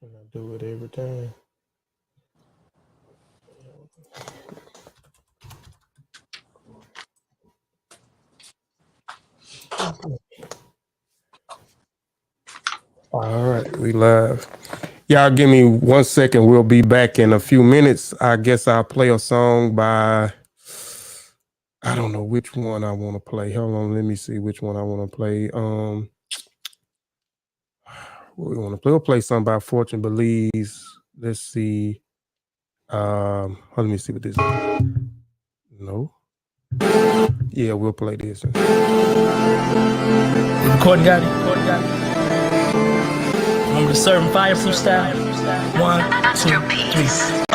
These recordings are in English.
And I do it every time. All right, we live. Y'all give me 1 second. We'll be back in a few minutes. I guess I'll play a song by, I don't know which one I want to play. Hold on, let me see which one I want to play. What we want to play? We'll play something by Fortune Believes. Let's see. Let me see what this is. No. Yeah, we'll play this. Record got it. Remember the serving fireproof style? 1, 2, 3.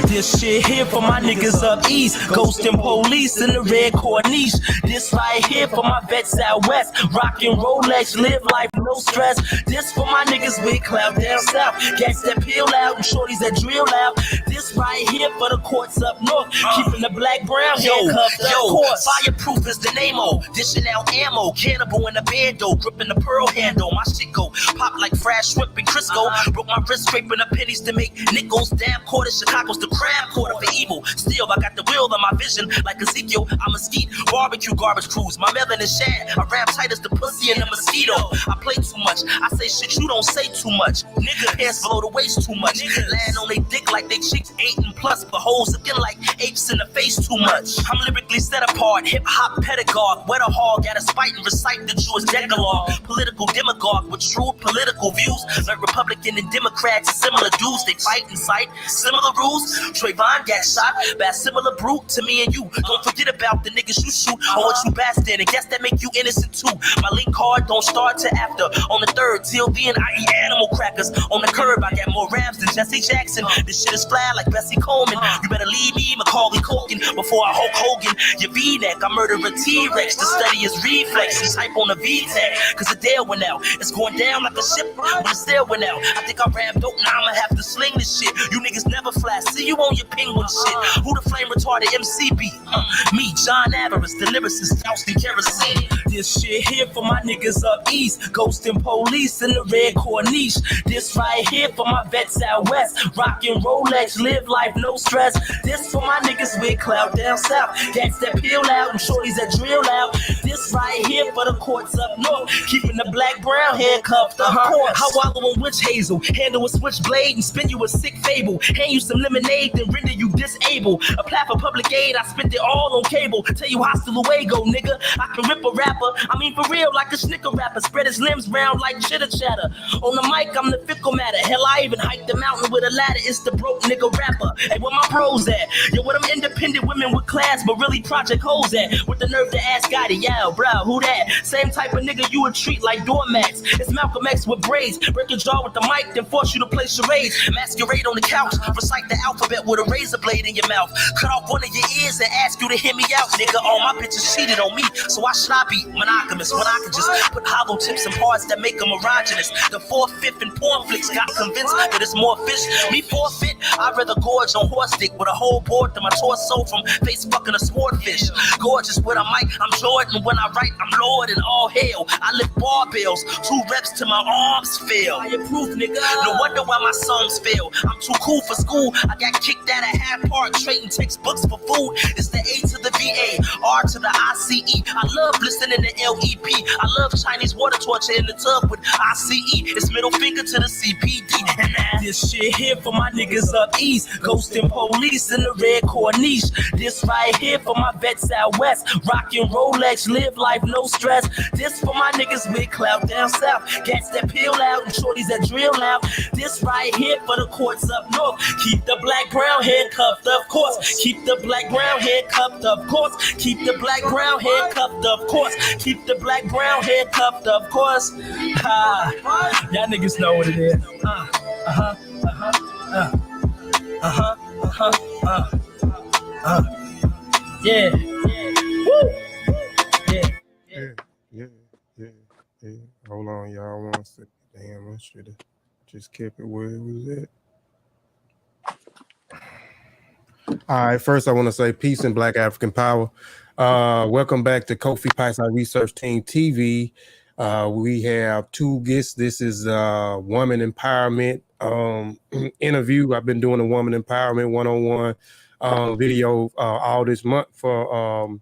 This shit here for my niggas up east. Ghost and police in the red corniche. This right here for my vets out west. Rockin' Rolex, live life, no stress. This for my niggas with clout down south. Gats that peel out and shorties that drill out. This right here for the courts up north. Keeping the black brown handcuffed up course. Fireproof is the name-o. Dishing out ammo. Cannibal in the bando. Gripping the pearl handle. My shit go pop like fresh shrimp and Crisco. Broke my wrist scraping the pennies to make nickels. Damn quarter Chicago's the crab quarter for evil. Still, I got the wheel on my vision like Ezekiel. I'm a skeet. Barbecue garbage crews. My melon is shad. I rap tight as the pussy and the mosquito. I play too much. I say shit you don't say too much. Nigga, pants below the waist too much. Land on they dick like they chicks 8 and plus. But hoes again like apes in the face too much. I'm lyrically set apart. Hip hop pedagogue. Wet a hog at a spite and recite the Jewish decalogue. Political demagogue with true political views. Like Republican and Democrats, similar dudes. They fight and cite similar rules. Trayvon got shot by a similar brute to me and you. Don't forget about the niggas you shoot or what you bastard. And guess that make you innocent too. My link card don't start till after. On the 3rd, till then I eat animal crackers. On the curb, I got more raps than Jesse Jackson. This shit is fly like Bessie Coleman. You better leave me, Macaulay Culkin, before I Hulk Hogan. Your V-neck, I murder a T-Rex to study his reflexes. Hype on the V-tech, cause the Dale went out. It's going down like a ship when the sail went out. I think I ran dope, now I'ma have to sling this shit. You niggas never fly, see you on your penguin shit. Who the flame retarded MCB? Me, John Avarice, the lyricist, doused kerosene. This shit here for my niggas up east. Ghost and police in the red corniche. This right here for my vets out west. Rockin' Rolex, live life, no stress. This for my niggas with clout down south. Gats that peel out and shorties that drill out. This right here for the courts up north. Keeping the black brown handcuffed up course. I wallow in witch hazel. Handle a switchblade and spin you a sick fable. Hand you some lemonade then render you disabled. Apply for public aid, I spent it all on cable. Tell you hasta luego, nigga. I can rip a rapper. I mean for real, like a snicker rapper. Spread his limbs round like chitter chatter. On the mic, I'm the fickle matter. Hell, I even hiked the mountain with a ladder. It's the broke nigga rapper. Hey, where my pros at? Yo, where them independent women with class, but really project hoes at? With the nerve to ask Gotti, yo, bro, who that? Same type of nigga you would treat like doormats. It's Malcolm X with braids. Break your jaw with the mic, then force you to play charades. Masquerade on the couch. Recite the alphabet with a razor blade in your mouth. Cut off one of your ears and ask you to hear me out, nigga. All my bitches cheated on me, so why should I be monogamous when I could just put hollow tips and parts that make them erogenous? The 4th, 5th, and porn flicks got convinced that it's more fish. Me forfeit, I'd rather gorge on horse dick with a whole board than my torso from face fucking a swordfish. Gorgeous with a mic, I'm Jordan. When I write, I'm Lord and all hail. I lift barbells, 2 reps till my arms fail. Fireproof, nigga. No wonder why my songs fail. I'm too cool for school. I got kicked out of Half Park, trading textbooks for food. It's the A to the VA, R to the ICE. I love listening to LEP. I love Chinese water torture in the tub with ICE. It's middle finger to the CPD. And this shit here for my niggas up east. Ghost and police in the red corniche. This right here for my vets out west. Rockin' Rolex, live life, no stress. This for my niggas with clout down south. Gats that peel out and shorties that drill out. This right here for the courts up north. Keep the black brown handcuffed, of course. Keep the black brown handcuffed, of course. Keep the black brown handcuffed, of course. Keep the black brown handcuffed, of course. Y'all niggas know what it is. Yeah. Woo. Yeah. Hold on, y'all. 1 second. Damn, I should have just kept it where it was at. All right, first I want to say peace and Black African power. Welcome back to Kofi Piesie Research Team TV. We have two guests. This is woman empowerment interview. I've been doing a woman empowerment one-on-one video all this month for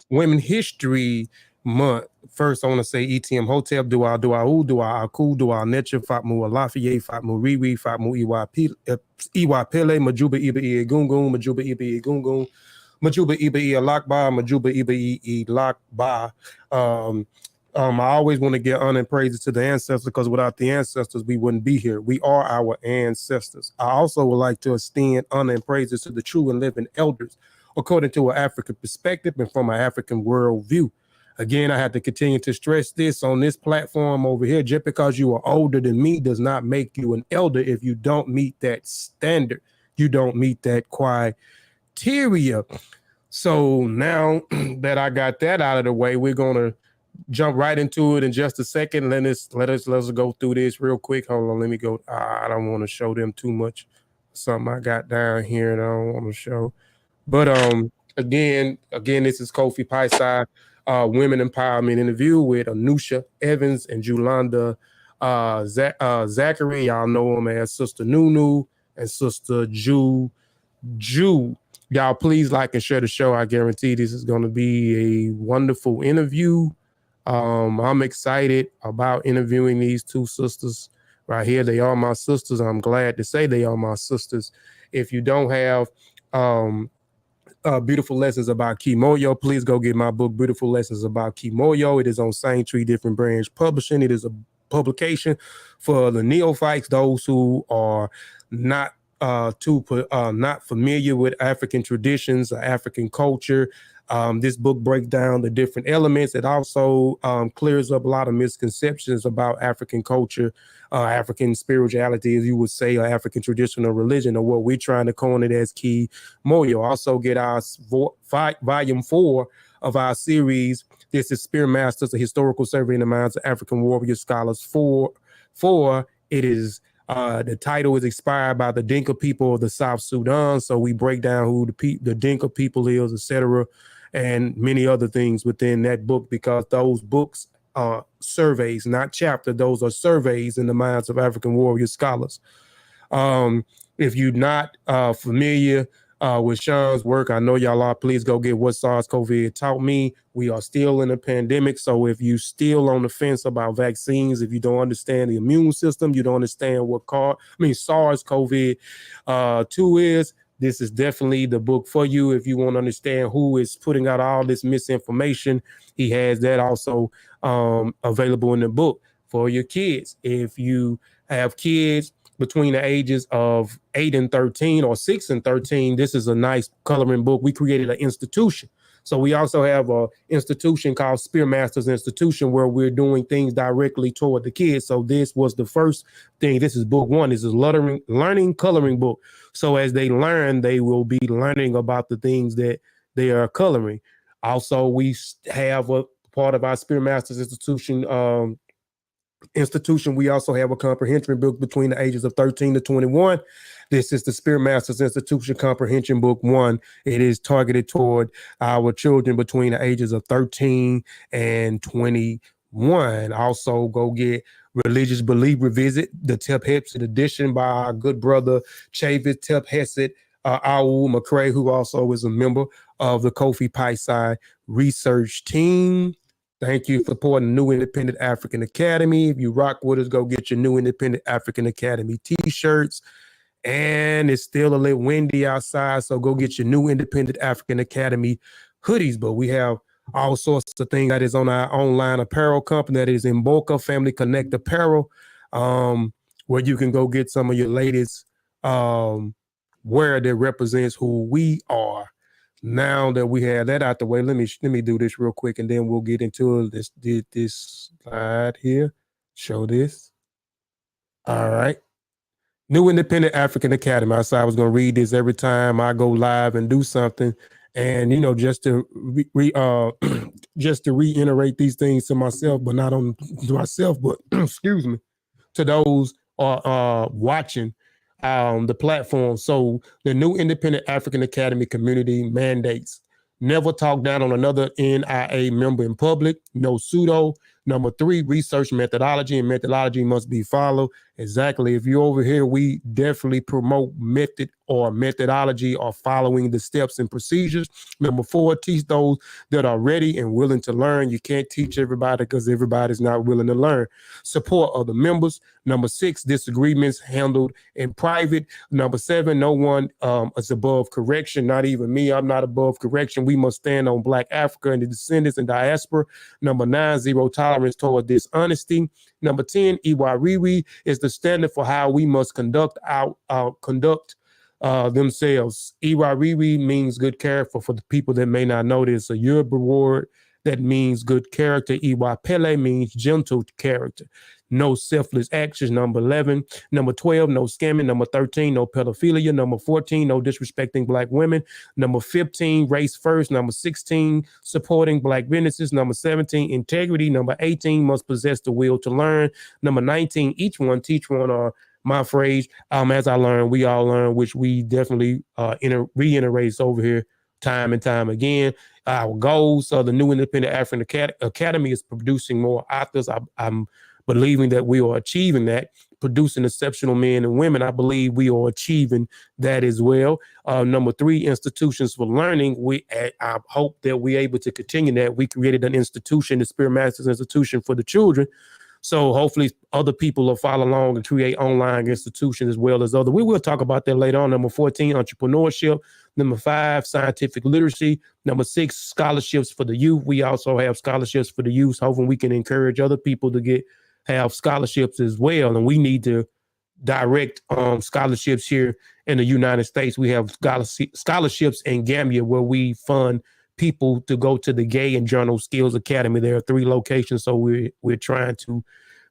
Women History Month. First, I want to say ETM Hotel, Dua, Aku, Dua, Netcha, Fatmu, Alafiye, Fatmu, Riwi, Fatmu, Iwa Pele, Majuba, Iba, Gungun, Majuba, Iba, Gungun, Majuba, Iba, Lakba, Majuba, Iba, Lakba. I always want to give honor and praises to the ancestors because without the ancestors, we wouldn't be here. We are our ancestors. I also would like to extend honor and praises to the true and living elders according to an African perspective and from an African worldview. Again, I have to continue to stress this on this platform over here. Just because you are older than me does not make you an elder if you don't meet that standard. You don't meet that criteria. So now that I got that out of the way, we're going to jump right into it in just a second. Let's go through this real quick. Hold on, let me go. I don't want to show them too much. Something I got down here and I don't want to show. But again, this is Kofi Piesie, women empowerment interview with Anusha, Evans, and Julanda. Zackary, y'all know him as Sister Nunu and Sister Jew. Y'all please like and share the show. I guarantee this is going to be a wonderful interview. I'm excited about interviewing these two sisters right here. They are my sisters. I'm glad to say they are my sisters. If you don't have Beautiful Lessons About Kimoyo, please go get my book, Beautiful Lessons About Kimoyo. It is on Sainttree Different Branch Publishing. It is a publication for the neophytes, those who are not familiar with African traditions or African culture. This book breaks down the different elements. It also clears up a lot of misconceptions about African culture, African spirituality, as you would say, or African traditional religion, or what we're trying to coin it as Kimoyo. Also get our volume 4 of our series. This is Spear Masters, a historical survey in the minds of African warrior scholars. It is the title is inspired by the Dinka people of the South Sudan. So we break down who the Dinka people is, etc., and many other things within that book, because those books are surveys, not chapters. Those are surveys in the minds of African warrior scholars. If you're not familiar with Sean's work, I know y'all are. Please go get What Sars COVID Taught Me. We are still in a pandemic. So if you still on the fence about vaccines, if you don't understand the immune system, you don't understand what SARS COVID-2 is, this is definitely the book for you. If you want to understand who is putting out all this misinformation, he has that also available in the book for your kids. If you have kids between the ages of 8 and 13 or 6 and 13, this is a nice coloring book. We created an institution. So we also have an institution called Spear Masters Institution, where we're doing things directly toward the kids. So this was the first thing. This is book 1. This is learning coloring book. So as they learn, they will be learning about the things that they are coloring. Also, we have a part of our Spear Masters Institution we also have a comprehension book between the ages of 13 to 21. This is the Spear Masters Institution Comprehension Book 1. It is targeted toward our children between the ages of 13 and 21. Also, go get Religious Belief Revisit, the Tep Hesed edition by our good brother Chavis Tep Hesed Awu McCrae, who also is a member of the Kofi Piesie research team. Thank you for supporting New Independent African Academy. If you rock with us, go get your New Independent African Academy t-shirts. And it's still a little windy outside, so go get your New Independent African Academy hoodies. But we have all sorts of things that is on our online apparel company. That is Mboka Family Connect Apparel, where you can go get some of your latest wear that represents who we are. Now that we have that out the way, let me do this real quick, and then we'll get into this slide here. Show this. All right. New Independent African Academy. I said I was going to read this every time I go live and do something. And, just to reiterate these things to myself, but not on to myself, but excuse me, to those watching. the platform. So the new Independent African Academy community mandates: never talk down on another NIA member in public. No pseudo. Number 3, research methodology, and methodology must be followed. Exactly. If you're over here, we definitely promote method or methodology or following the steps and procedures. Number 4, teach those that are ready and willing to learn. You can't teach everybody because everybody's not willing to learn. Support other members. Number 6, disagreements handled in private. Number 7, no one is above correction, not even me. I'm not above correction. We must stand on Black Africa and the descendants and diaspora. Number 9, zero tolerance toward dishonesty. Number 10, Iwariri is the standard for how we must conduct themselves. Iwariri means good character. For the people that may not know this, a Yoruba word that means good character. Iwapele means gentle character. No selfless actions. Number 11. Number 12, no scamming. Number 13, no pedophilia. Number 14, no disrespecting Black women. Number 15, race first. Number 16, supporting Black businesses. Number 17, integrity. Number 18, must possess the will to learn. Number 19, each one, teach one, or my phrase, as I learn, we all learn, which we definitely reiterate over here time and time again. Our goals, the new Independent African Academy is producing more authors. I'm believing that we are achieving that, producing exceptional men and women. I believe we are achieving that as well. Number 3, institutions for learning. I hope that we're able to continue that. We created an institution, the Spirit Masters Institution for the children. So hopefully other people will follow along and create online institutions as well as other. We will talk about that later on. Number 14, entrepreneurship. Number 5, scientific literacy. Number 6, scholarships for the youth. We also have scholarships for the youth. Hopefully we can encourage other people to have scholarships as well. And we need to direct scholarships here in the United States. We have scholarships in Gambia where we fund people to go to the Gay and Journal Skills Academy. There are 3 locations, so we're trying to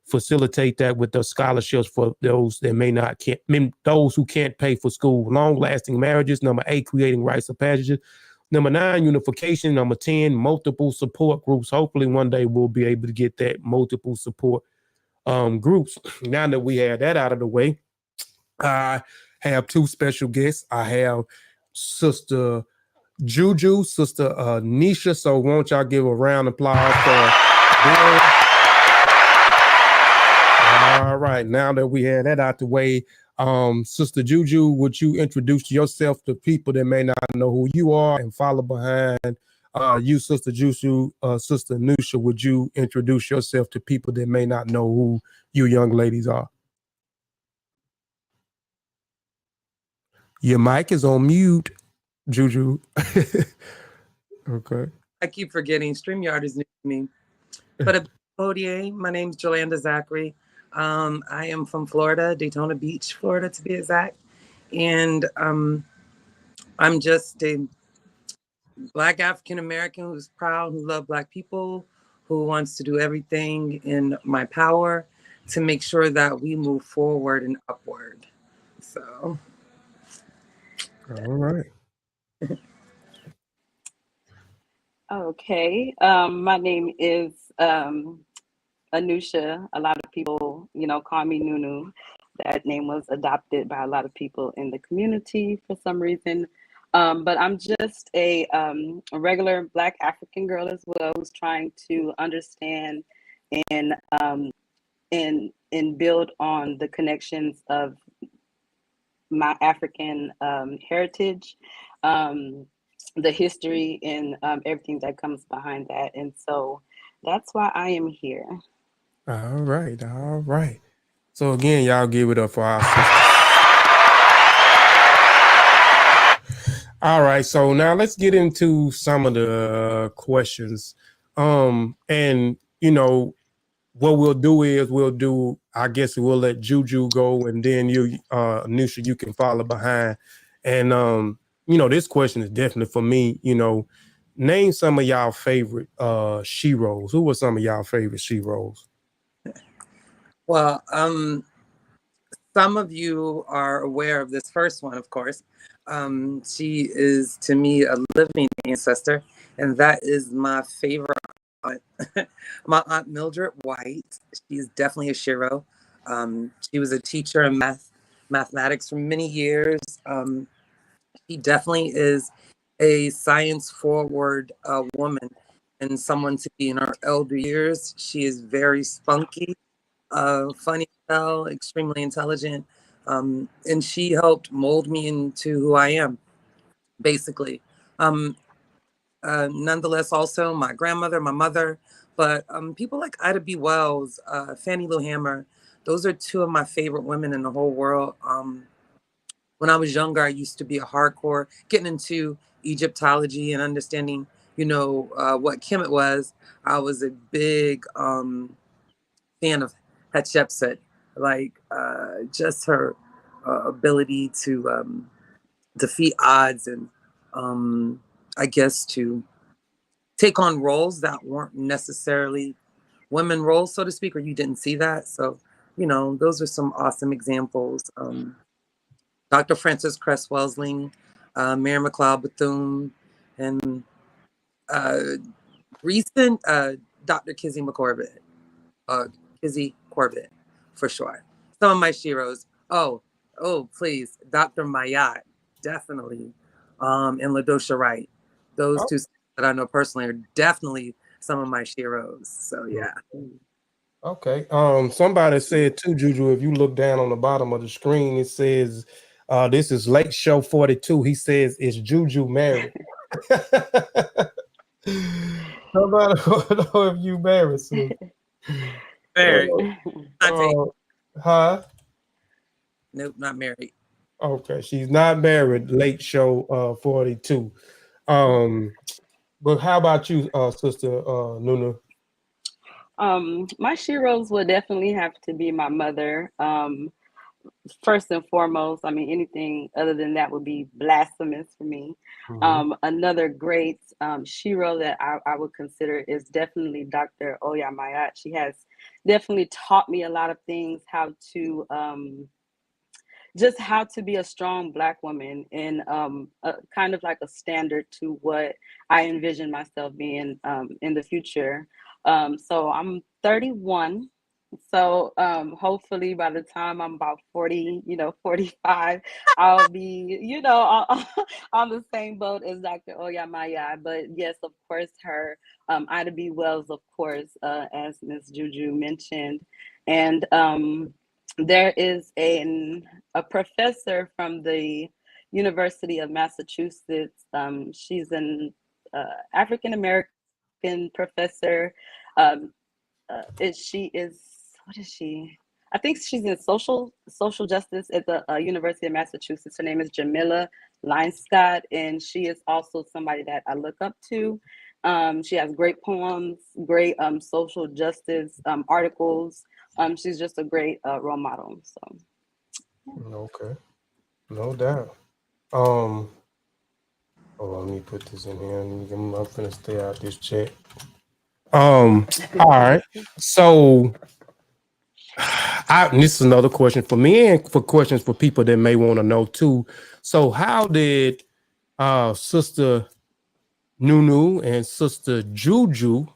facilitate that with the scholarships for those that those who can't pay for school. Long-lasting marriages. Number 8, creating rites of passage. Number 9, unification. Number 10, multiple support groups. Hopefully one day we'll be able to get that multiple support groups. Now that we have that out of the way, I have 2 special guests. I have Sister Juju, Sister Nisha. So won't y'all give a round of applause for them? All right, now that we had that out the way, Sister Juju, would you introduce yourself to people that may not know who you are and follow behind you, Sister Juju? Sister Anusha, would you introduce yourself to people that may not know who you young ladies are? Your mic is on mute, Juju. Okay. I keep forgetting StreamYard is new to me. But a Podier, my name's Julanda Zackary. I am from Florida, Daytona Beach, Florida to be exact. And I'm just a Black African American who's proud, who loves Black people, who wants to do everything in my power to make sure that we move forward and upward. So. All right. Okay. My name is Anusha. A lot of people, call me Nunu. That name was adopted by a lot of people in the community for some reason. But I'm just a regular Black African girl as well, who's trying to understand and build on the connections of my African heritage, the history and everything that comes behind that. And so that's why I am here. All right. All right. So again, y'all give it up for our sisters. All right. So now let's get into some of the questions. And what we'll do is I guess we'll let Juju go, and then you, Anusha, you can follow behind. And this question is definitely for me. Name some of y'all favorite Sheros. Who were some of y'all favorite Sheros? Well, some of you are aware of this first one, of course. She is, to me, a living ancestor, and that is my favorite aunt. My Aunt Mildred White. She's definitely a Shero. She was a teacher in math mathematics for many years. She definitely is a science-forward woman and someone to be in her elder years. She is very spunky, funny, extremely intelligent, and she helped mold me into who I am, basically. Nonetheless, also my grandmother, my mother, but people like Ida B. Wells, Fannie Lou Hamer, those are two of my favorite women in the whole world. When I was younger, I used to be a hardcore, getting into Egyptology and understanding, what Kemet was. I was a big fan of Hatshepsut, like just her ability to defeat odds and I guess to take on roles that weren't necessarily women roles, so to speak, or you didn't see that. So, those are some awesome examples. Dr. Frances Cress Welsing, Mary McLeod Bethune, and recent Dr. Kizzy McCorbett, Kizzy Corbett, for sure. Some of my Sheros. Oh, please, Dr. Mayat, definitely, and LaDosha Wright. Those two that I know personally are definitely some of my Sheros. So yeah. Okay. Somebody said too, Juju, if you look down on the bottom of the screen, it says this is Late Show 42. He says, is Juju married? Nobody want to know if you married, sis. Married. Huh? Nope, not married. Okay, she's not married. Late Show 42. But how about you, Sister Nuna? My Sheroes would definitely have to be my mother. First and foremost, I mean, anything other than that would be blasphemous for me. Another great Shero that I would consider is definitely Dr. Oya Mayat. She has definitely taught me a lot of things, how to just how to be a strong Black woman and kind of like a standard to what I envision myself being in the future. So I'm 31. So hopefully by the time I'm about 40, 45, I'll be, on the same boat as Dr. Oya Maya. But yes, of course, her Ida B. Wells, of course, as Ms. Juju mentioned. And there is a professor from the University of Massachusetts. She's an African-American professor. She is, what is she? I think she's in social justice at the University of Massachusetts. Her name is Jamila Linescott, and she is also somebody that I look up to. She has great poems, great social justice articles. She's just a great role model. So, yeah. Okay, no doubt. Hold on, let me put this in here. I'm gonna stay out this chat. All right. So, this is another question for me and for questions for people that may want to know too. So, how did Sister Nunu and Sister Juju,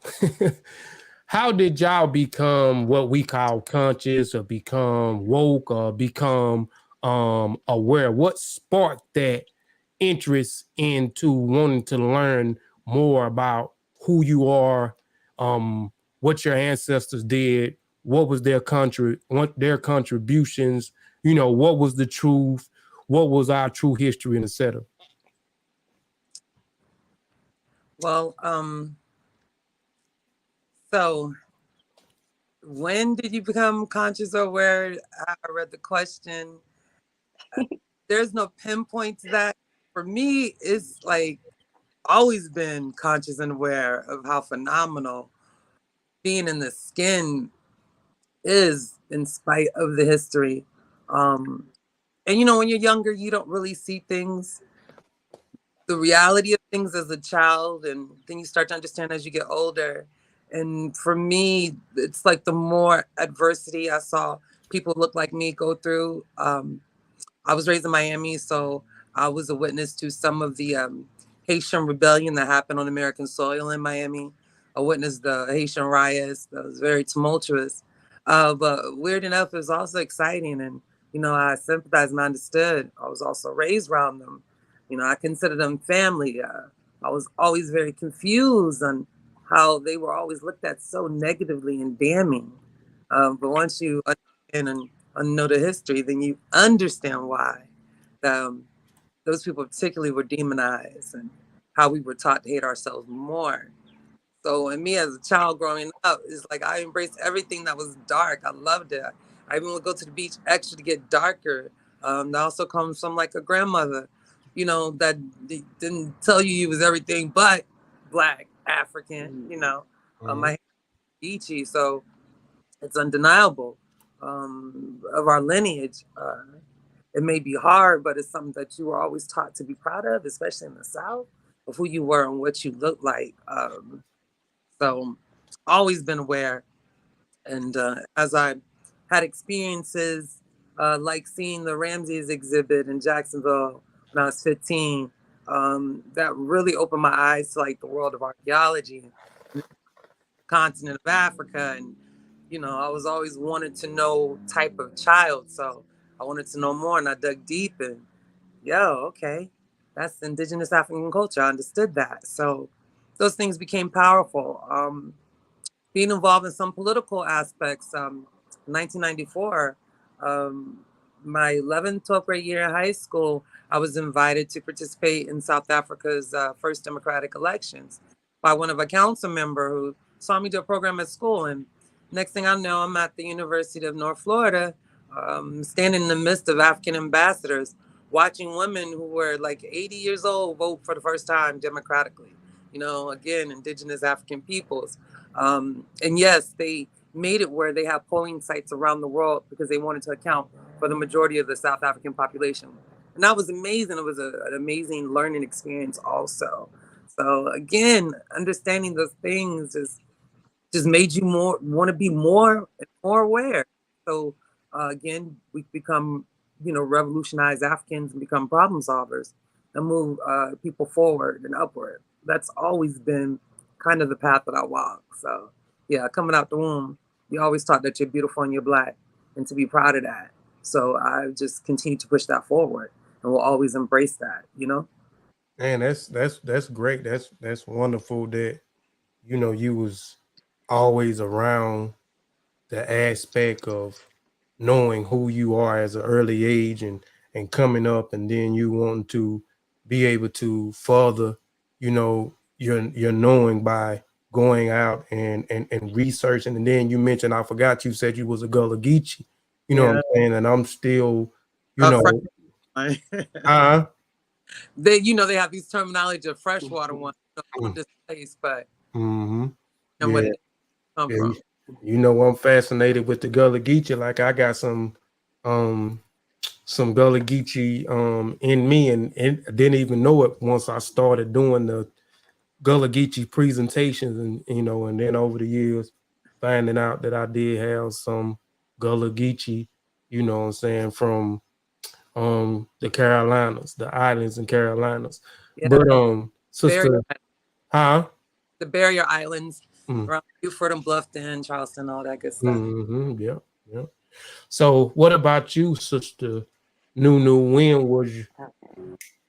how did y'all become what we call conscious or become woke or become aware? What sparked that interest into wanting to learn more about who you are, what your ancestors did, what was their contributions, what was the truth, what was our true history, and etc. Well, so when did you become conscious or aware? I read the question. There's no pinpoint to that. For me, it's like always been conscious and aware of how phenomenal being in the skin is in spite of the history. And when you're younger, you don't really see things, the reality of things as a child, and then you start to understand as you get older. And for me, it's like the more adversity I saw people look like me go through. I was raised in Miami, so I was a witness to some of the Haitian rebellion that happened on American soil in Miami. I witnessed the Haitian riots. That was very tumultuous. But weird enough, it was also exciting. And I sympathized and understood. I was also raised around them. I consider them family. I was always very confused on how they were always looked at so negatively and damning. But once you understand and know the history, then you understand why those people particularly were demonized and how we were taught to hate ourselves more. So, and me as a child growing up, it's like I embraced everything that was dark. I loved it. I even would go to the beach extra to get darker. That also comes from like a grandmother, that didn't tell you was everything but Black, African, my Ichi. So it's undeniable of our lineage. It may be hard, but it's something that you were always taught to be proud of, especially in the South, of who you were and what you looked like. So always been aware. And as I had experiences like seeing the Ramses exhibit in Jacksonville when I was 15, that really opened my eyes to like the world of archaeology, continent of Africa. And, I was always wanted to know type of child. So I wanted to know more and I dug deep and okay, that's indigenous African culture. I understood that. So those things became powerful. Being involved in some political aspects. 1994, my 11th, 12th grade year in high school, I was invited to participate in South Africa's first democratic elections by one of a council member who saw me do a program at school. And next thing I know, I'm at the University of North Florida, standing in the midst of African ambassadors, watching women who were like 80 years old vote for the first time democratically. Again, indigenous African peoples. And yes, they made it where they have polling sites around the world because they wanted to account for the majority of the South African population. And that was amazing. It was an amazing learning experience also. So again, understanding those things just made you more want to be more and more aware. So again, we become, revolutionize Africans and become problem solvers and move people forward and upward. That's always been kind of the path that I walk. So yeah, coming out the womb, you always taught that you're beautiful and you're Black and to be proud of that. So I just continue to push that forward and will always embrace that. Man, that's great. That's wonderful that you was always around the aspect of knowing who you are as an early age and coming up, and then you want to be able to further your knowing by going out and researching. And then you mentioned, I forgot, you said you was a Gullah Geechee, what I'm saying, and I'm still uh they have these terminology of freshwater ones from this place, but and where yeah, they come yeah, from. I'm fascinated with the Gullah Geechee. Like I got some Gullah Geechee in me, and didn't even know it once I started doing the Gullah Geechee presentations, and then over the years finding out that I did have some Gullah Geechee, what I'm saying, from the Carolinas, the islands and Carolinas. Yeah. But sister, the barrier islands around Beaufort and Bluffton, Charleston, all that good stuff. Yeah. So what about you, Sister Nunu? When was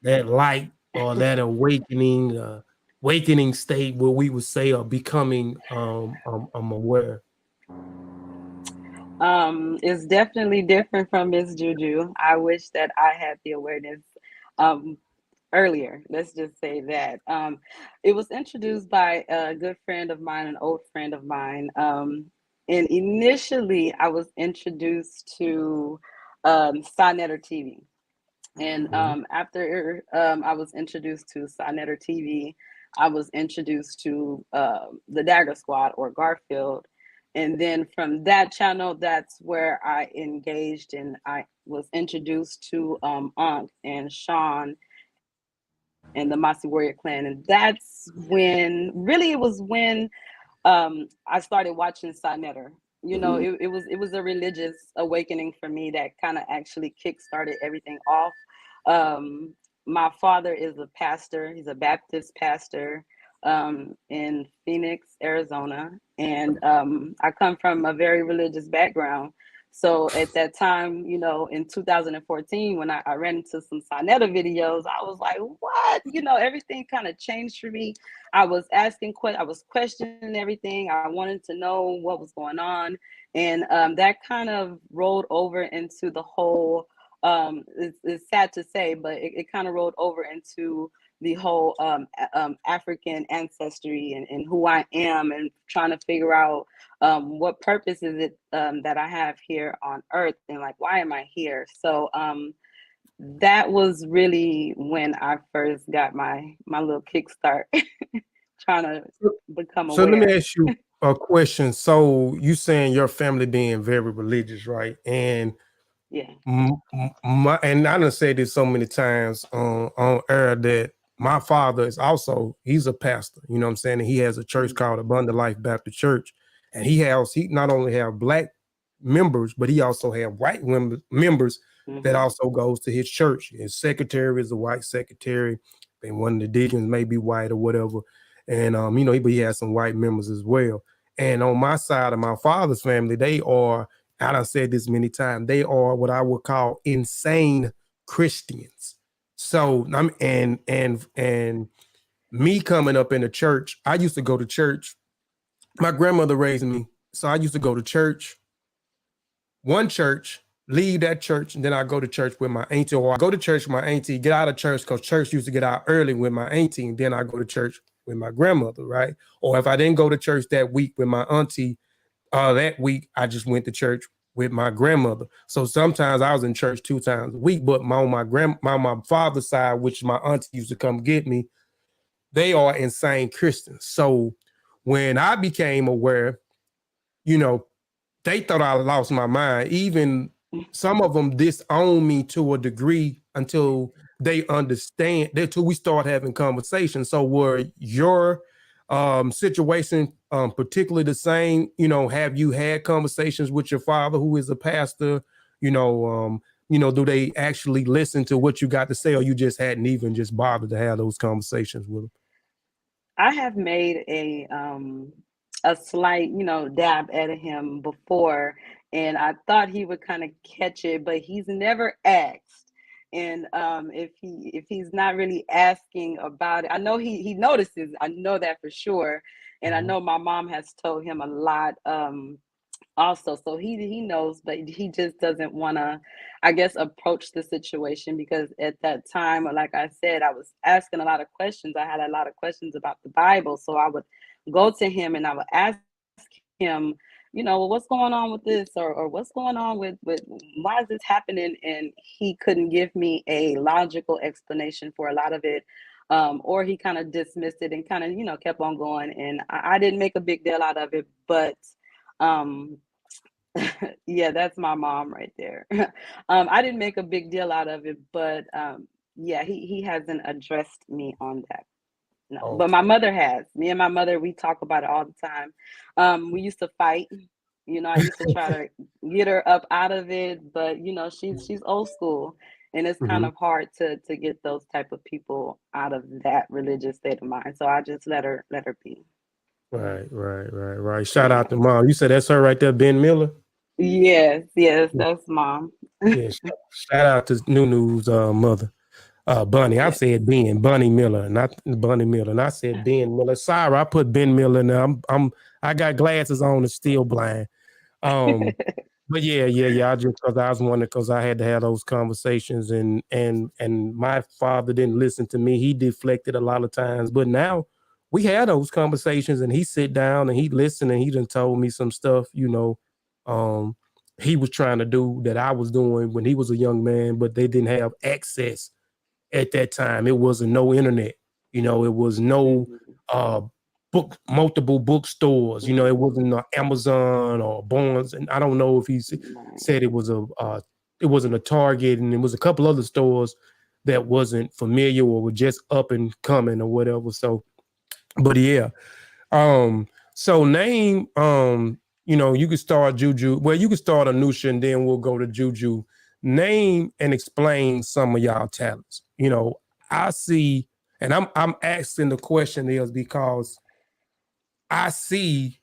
that light or that awakening state where we would say are becoming I'm aware? It's definitely different from Miss Juju. I wish that I had the awareness earlier. Let's just say that. It was introduced by a good friend of mine, an old friend of mine. And initially, I was introduced to Sonetter TV. And after I was introduced to Sonetter TV, I was introduced to the Dagger Squad or Garfield. And then from that channel, that's where I engaged and I was introduced to Ankh and Sean and the Masi Warrior Clan. And that's when, really, it was when I started watching Sonetter. It was a religious awakening for me that kind of actually kick-started everything off. My father is a pastor. He's a Baptist pastor in Phoenix, Arizona. And I come from a very religious background. So at that time, you know, in 2014, when I ran into some Sonetta videos, I was like, what? You know, everything kind of changed for me. I was I was questioning everything. I wanted to know what was going on. And that kind of rolled over into the whole, it's sad to say, but it kind of rolled over into the whole African ancestry and who I am, and trying to figure out what purpose is it that I have here on earth, and like, why am I here? So that was really when I first got my little kickstart trying to become So let aware. me ask you a question. So you saying your family being very religious, right? And Yeah. and I done said this so many times on air that my father is also, he's a pastor, you know what I'm saying? And he has a church called Abundant Life Baptist Church. And he not only have black members, but he also have white members that also goes to his church. His secretary is a white secretary, and one of the deacons may be white or whatever. And you know, he has some white members as well. And on my side of my father's family, they are, I done said this many times, they are what I would call insane Christians. So I'm and me coming up in the church, I used to go to church. My grandmother raised me, so I used to go to church, one church, leave that church, and then I go to church with my auntie, or I go to church with my auntie, get out of church because church used to get out early with my auntie, and then I go to church with my grandmother, right? Or if I didn't go to church that week with my auntie, that week I just went to church with my grandmother. So sometimes I was in church 2 times a week, but my father's side, which my auntie used to come get me, they are insane Christians. So when I became aware, you know, they thought I lost my mind. Even some of them disown me to a degree until they understand, until we start having conversations. So were your situation particularly the same? You know, have you had conversations with your father, who is a pastor? Do they actually listen to what you got to say, or you just hadn't even just bothered to have those conversations with them? I have made a slight, you know, dab at him before, and I thought he would kind of catch it, but he's never asked. And if he's not really asking about it, I know he notices. I know that for sure, and I know my mom has told him a lot. Also, so he knows, but he just doesn't want to, I guess, approach the situation, because at that time, like I said, I was asking a lot of questions. I had a lot of questions about the Bible, so I would go to him and I would ask him, you know, well, what's going on with this, or what's going on with why is this happening? And he couldn't give me a logical explanation for a lot of it. Or he kind of dismissed it and kind of, you know, kept on going. And I didn't make a big deal out of it, but yeah, that's my mom right there. I didn't make a big deal out of it, but yeah, he hasn't addressed me on that. No, but my mother has. Me and my mother, we talk about it all the time. We used to fight. You know, I used to try to get her up out of it, but you know, she's old school, and it's kind of hard to get those type of people out of that religious state of mind. So I just let her be. Right. Shout out to mom. You said that's her right there, Ben Miller. Yes, that's mom. Yeah, shout out to Nunu's mother, Bunny. I said Bunny Miller, not Bunny Miller, and I said Ben Miller. Sorry, I put Ben Miller in there. I got glasses on and still blind. But yeah. I was wondering, because I had to have those conversations, and my father didn't listen to me. He deflected a lot of times, but now we had those conversations, and he sit down and he listened, and he done told me some stuff, you know, he was trying to do that I was doing when he was a young man, but they didn't have access at that time. It wasn't no internet, you know, it was no multiple bookstores, you know, it wasn't Amazon or Barnes, and I don't know if he said it was it wasn't a Target, and it was a couple other stores that wasn't familiar or were just up and coming or whatever. So, but yeah, so name, you know, you could start Juju. Well, you could start Anusha, and then we'll go to Juju. Name and explain some of y'all talents. You know, I see, and I'm asking the question is because I see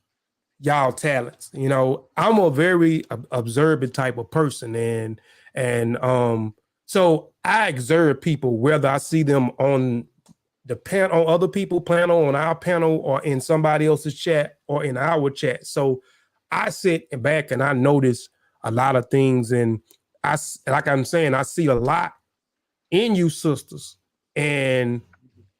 y'all talents. You know, I'm a very observant type of person, and so I observe people whether I see them on the panel, on other people panel, on our panel, or in somebody else's chat, or in our chat. So I sit back and I notice a lot of things, and like I'm saying, I see a lot in you sisters, and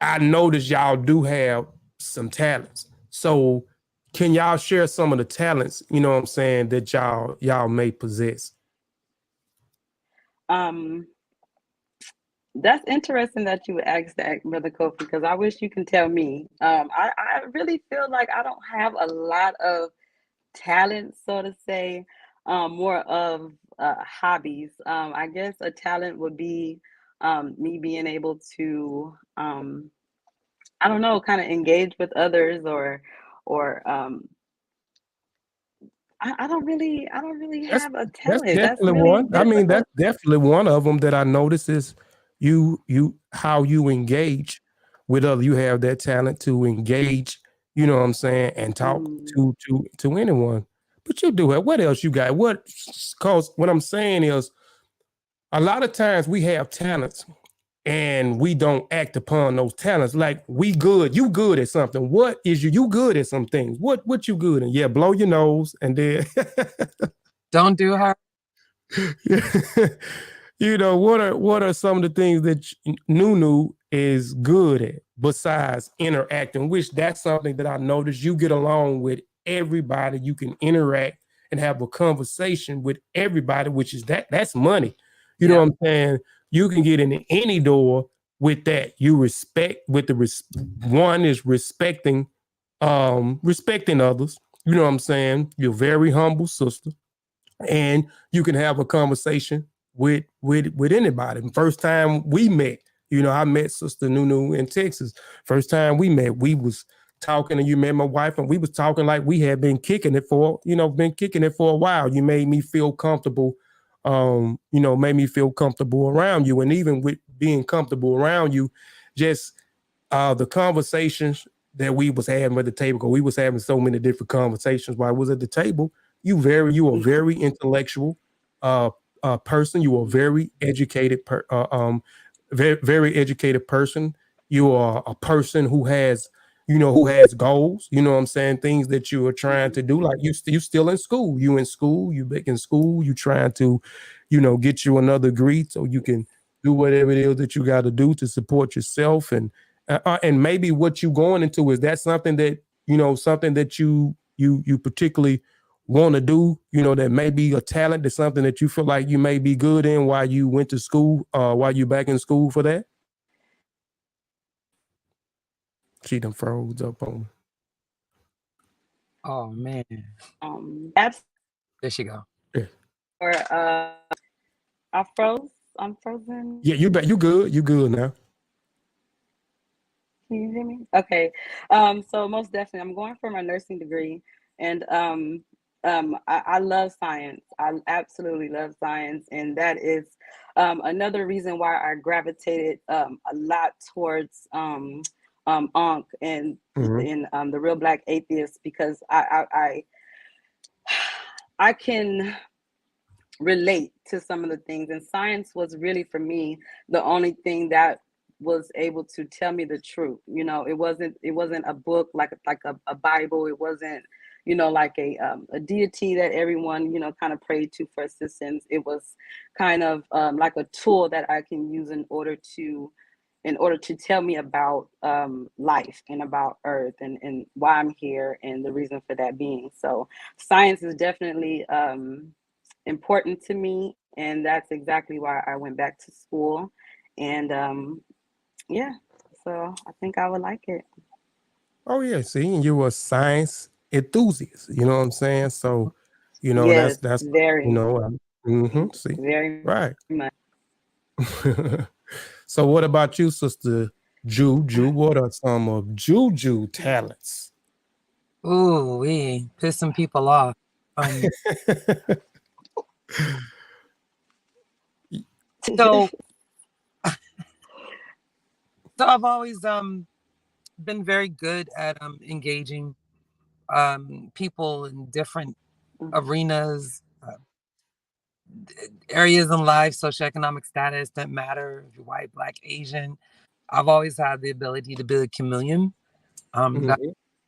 I notice y'all do have some talents. So can y'all share some of the talents, you know what I'm saying, that y'all may possess? Um, that's interesting that you asked that, Brother Kofi, because I wish you can tell me. I really feel like I don't have a lot of talent, so to say, more of hobbies. I guess a talent would be me being able to, I don't know, kind of engage with others, or I don't really That's have a that's talent. That's definitely really one. I mean, difficult. that's definitely one of them that I notice is you how you engage with other. You have that talent to engage, you know what I'm saying, and talk Mm, to anyone. But you do it. What else you got? Cause what I'm saying is a lot of times we have talents and we don't act upon those talents. Like you good at something. What is you good at some things? What you good in? Yeah, blow your nose and then Don't do her. you know, what are some of the things that Nunu is good at besides interacting, which that's something that I noticed you get along with everybody. You can interact and have a conversation with everybody, which is that's money. You know Yeah. what I'm saying? You can get into any door with that. You respect with one is respecting others. You know what I'm saying? You're very humble sister, and you can have a conversation with anybody. First time we met, you know, I met Sister Nunu in Texas. First time we met, we was talking, and you met my wife, and we was talking like we had been kicking it for, been kicking it for a while. You made me feel comfortable, made me feel comfortable around you, and even with being comfortable around you, just the conversations that we was having at the table, because we was having so many different conversations while I was at the table. You are very intellectual person. You are very educated, very educated person. You are a person who has, who has goals. You know what I'm saying? Things that you are trying to do. Like you still in school. You in school. You back in school. You trying to, get you another degree so you can do whatever it is that you got to do to support yourself, and maybe what you going into, is that something that something that you particularly want to do, that may be a talent, that's something that you feel like you may be good in while you went to school, while you back in school for that. She done froze up on me. Oh man. that's There she go. Yeah, or I froze. I'm frozen. yeah, you good now. Can you hear me? Okay. So most definitely, I'm going for my nursing degree, and I love science. I absolutely love science, and that is another reason why I gravitated a lot towards Ankh and Mhm. in the Real Black Atheists, because I can relate to some of the things, and science was really, for me, the only thing that was able to tell me the truth. It wasn't a book like a Bible. It wasn't like a deity that everyone kind of prayed to for assistance. It was kind of like a tool that I can use in order to tell me about life and about earth, and why I'm here, and the reason for that being. So science is definitely important to me, and that's exactly why I went back to school. And yeah, so I think I would like it. Oh yeah, see, and you were a science enthusiast, you know what I'm saying? So, Yes, that's very, see, very right. much. So what about you, Sister Juju? What are some of Juju talents? Ooh, we piss some people off. So so I've always been very good at engaging people in different arenas, areas in life, socioeconomic status, doesn't matter if you're white, black, Asian. I've always had the ability to build a chameleon. That's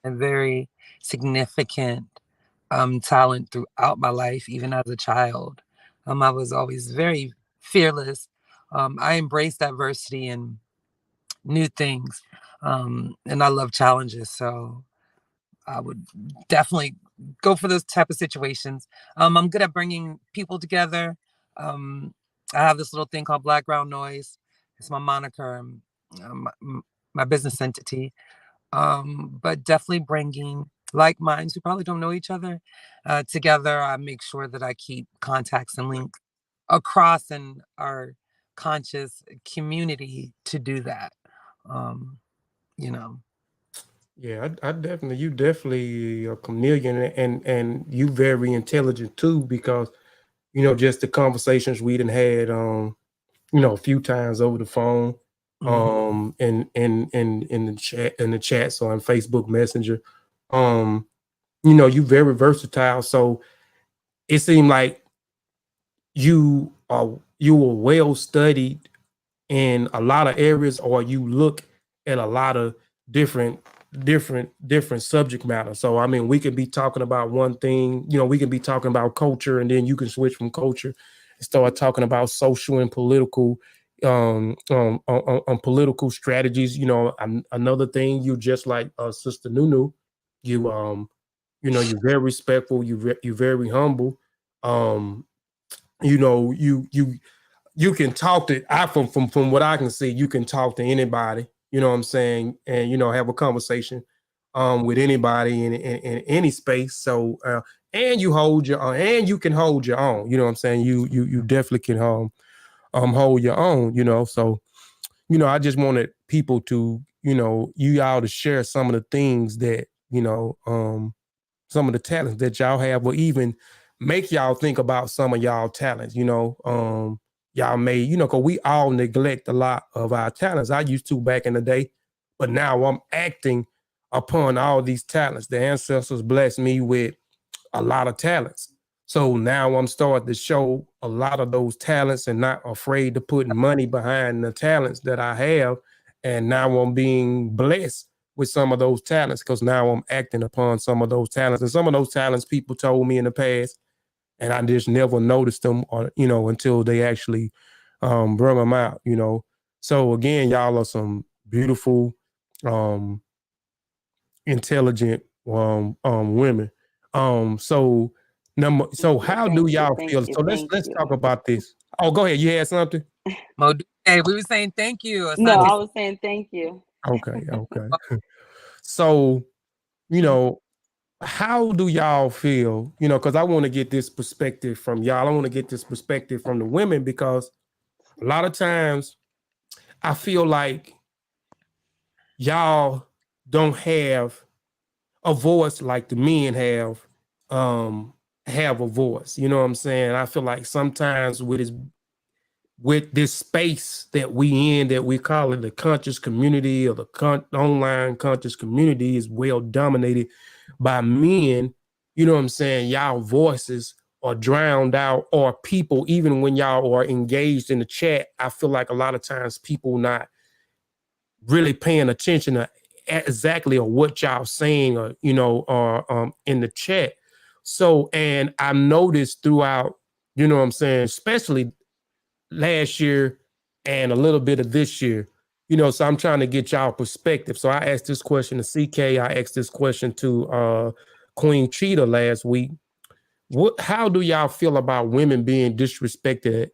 a very significant talent throughout my life, even as a child. I was always very fearless. I embraced diversity and new things, and I love challenges. So I would definitely go for those type of situations. I'm good at bringing people together. I have this little thing called Black Ground Noise. It's my moniker, my business entity. But definitely bringing like minds who probably don't know each other together. I make sure that I keep contacts and links across in our conscious community to do that. You know. Yeah, I definitely, you definitely a chameleon, and you very intelligent too, because just the conversations we done had a few times over the phone, and in the chat, so on Facebook Messenger, you very versatile. So it seemed like you were well studied in a lot of areas, or you look at a lot of different subject matter. So I mean, we could be talking about one thing, we can be talking about culture, and then you can switch from culture and start talking about social and political political strategies. Another thing, you just like Sister Nunu, you're very respectful, you're very humble. You can talk to, from what I can see, you can talk to anybody, you know what I'm saying, and have a conversation with anybody in any space. So and you can hold your own, you know what I'm saying. You definitely can hold your own, so I just wanted people to, you all to share some of the things that, some of the talents that y'all have, or even make y'all think about some of y'all talents, y'all may, because we all neglect a lot of our talents. I used to back in the day, but now I'm acting upon all these talents. The ancestors blessed me with a lot of talents. So now I'm starting to show a lot of those talents and not afraid to put money behind the talents that I have. And now I'm being blessed with some of those talents, because now I'm acting upon some of those talents. And some of those talents people told me in the past, and I just never noticed them, or until they actually bring them out. So again, y'all are some beautiful, intelligent women. So how do y'all feel? So let's talk about this. Oh, go ahead. You had something? Hey, we were saying thank you. No, I was saying thank you. Okay. So, how do y'all feel? Because I want to get this perspective from y'all. I want to get this perspective from the women, because a lot of times I feel like y'all don't have a voice like the men have a voice. You know what I'm saying? I feel like sometimes with this space that we in, that we call it the conscious community, or the online conscious community, is well dominated by men. You know what I'm saying? Y'all voices are drowned out, or people, even when y'all are engaged in the chat, I feel like a lot of times people not really paying attention to exactly what y'all saying, or in the chat. So, and I noticed throughout, what I'm saying, especially last year and a little bit of this year, so I'm trying to get y'all perspective. So I asked this question to CK, I asked this question to Queen Cheetah last week. How do y'all feel about women being disrespected,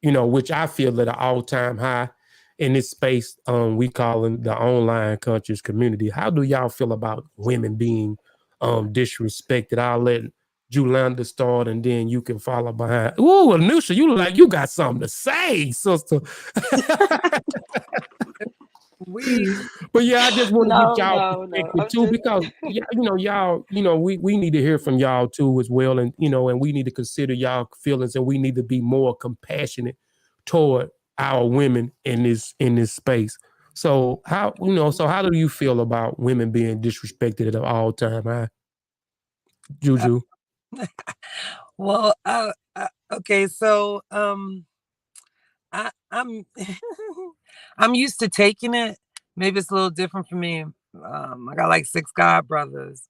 which I feel at an all-time high in this space we call in the online conscious community? How do y'all feel about women being disrespected? I'll let Julanda start, and then you can follow behind. Ooh, Anusha, you look like you got something to say, sister. But yeah, I just want to get y'all perspective too, because y'all, we need to hear from y'all too as well, and and we need to consider y'all feelings, and we need to be more compassionate toward our women in this space. So how do you feel about women being disrespected at an all-time high? Juju? Well, okay, so I'm I'm used to taking it. Maybe it's a little different for me. I got like 6 god brothers.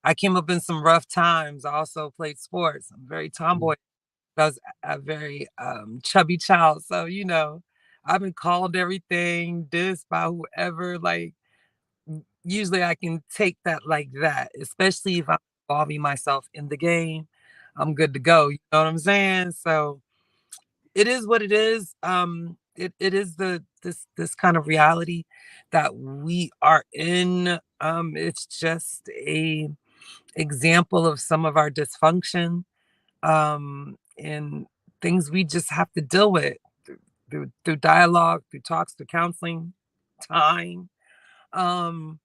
I came up in some rough times. I also played sports. I'm very tomboy. I was a very chubby child. So, I've been called everything, this by whoever. Like, usually I can take that like that, especially if I'm involving myself in the game. I'm good to go. You know what I'm saying? So it is what it is. It is this kind of reality that we are in. It's just a example of some of our dysfunction, and things we just have to deal with through dialogue, through talks, through counseling, time, um,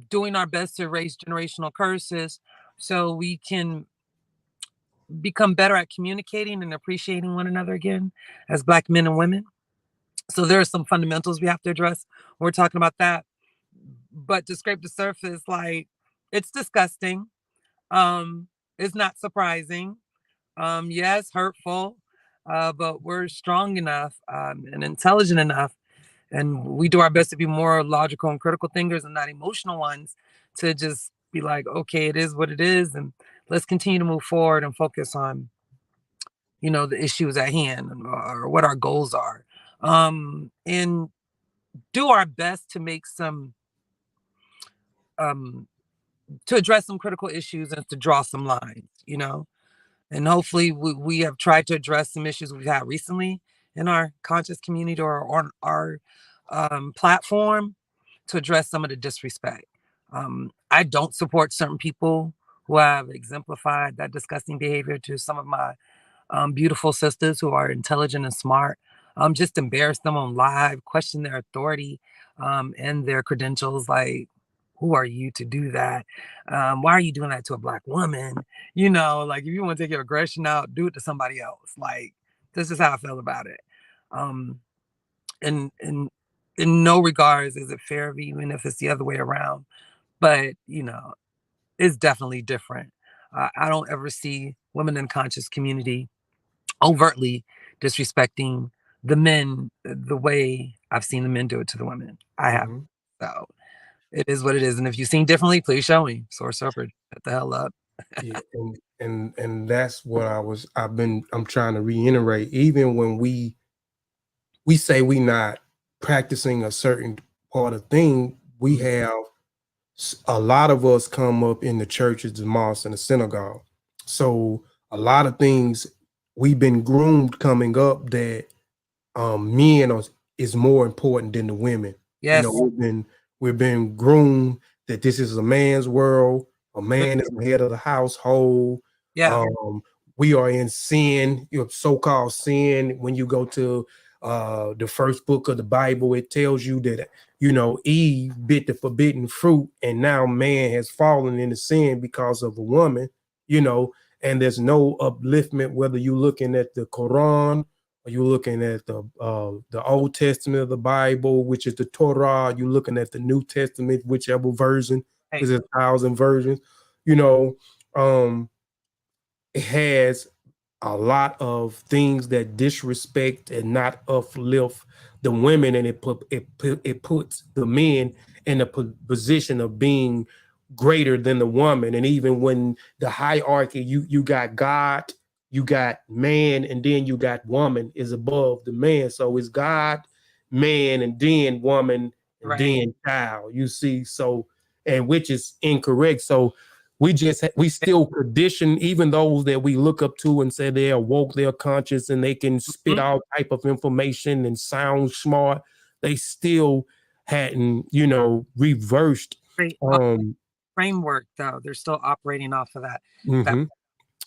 doing our best to erase generational curses so we can become better at communicating and appreciating one another again as Black men and women. So there are some fundamentals we have to address. We're talking about that. But to scrape the surface, like, it's disgusting. Um, it's not surprising. Yes, hurtful, but we're strong enough and intelligent enough, and we do our best to be more logical and critical thinkers and not emotional ones, to just be like, okay, it is what it is, and let's continue to move forward and focus on, the issues at hand, or what our goals are, and do our best to make some to address some critical issues and to draw some lines. And hopefully we have tried to address some issues we've had recently in our conscious community or on our platform, to address some of the disrespect. I don't support certain people who have exemplified that disgusting behavior to some of my beautiful sisters who are intelligent and smart. Just embarrass them on live, question their authority and their credentials. Like, who are you to do that? Why are you doing that to a Black woman? Like, if you want to take your aggression out, do it to somebody else. Like, this is how I feel about it. And in no regards is it fair, even if it's the other way around. But, it's definitely different. I don't ever see women in conscious community overtly disrespecting the men the way I've seen the men do it to the women. I have. So it is what it is. And if you've seen differently, please show me. Source Surfer, shut the hell up. Yeah, and that's what I'm trying to reiterate. Even when we say we not practicing a certain part of thing, we have a lot of us come up in the churches, the mosques, and the synagogue. So a lot of things we've been groomed coming up that men is more important than the women. Yes. We've been groomed that this is a man's world. A man is the head of the household. Yeah. We are in sin, so-called sin. When you go to the first book of the Bible, it tells you that, Eve bit the forbidden fruit, and now man has fallen into sin because of a woman, and there's no upliftment, whether you're looking at the Quran or you're looking at the Old Testament of the Bible, which is the Torah, you're looking at the New Testament, whichever version, because there's 1,000 versions, it has a lot of things that disrespect and not uplift the women, and it puts the men in a position of being greater than the woman. And even when the hierarchy, you got God, you got man, and then you got woman is above the man. So it's God, man, and then woman, and then child. You see, so, and which is incorrect. So we still condition even those that we look up to and say they're woke, they're conscious, and they can spit all type of information and sound smart. They still hadn't, reversed framework, though. They're still operating off of that, that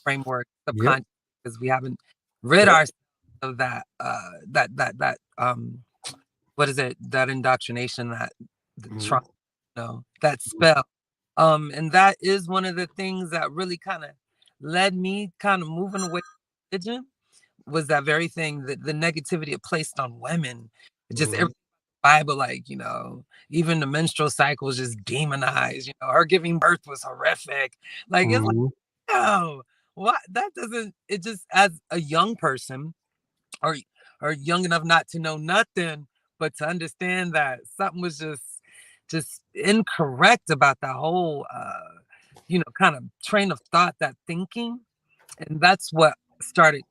framework, subconscious, because we haven't rid ourselves of that what is it? That indoctrination, that that spell. And that is one of the things that really kind of led me kind of moving away from religion, was that very thing, that the negativity it placed on women. It just everything Bible, like, even the menstrual cycle is just demonized. Her giving birth was horrific. Like, it's like, no, what? That doesn't, it just, as a young person, or young enough not to know nothing, but to understand that something was just incorrect about that whole, kind of train of thought, that thinking. And that's what started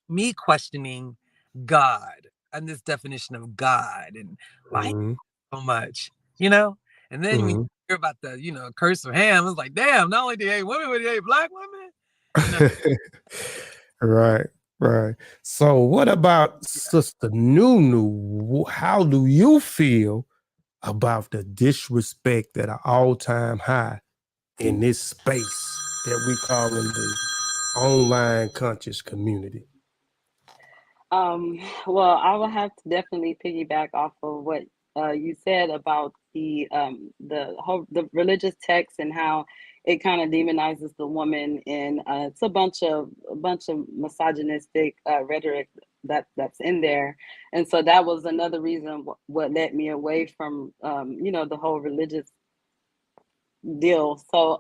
me questioning God and this definition of God and why so much, And then when you hear about the, curse of Ham, it's like, damn, not only did he hate women, but he hate black women. Right. So what about Sister Nunu? How do you feel about the disrespect at an all-time high in this space that we call in the online conscious community? Well, I will have to definitely piggyback off of what you said about the religious text and how it kind of demonizes the woman, and it's a bunch of misogynistic rhetoric that's in there, and so that was another reason what led me away from the whole religious deal. So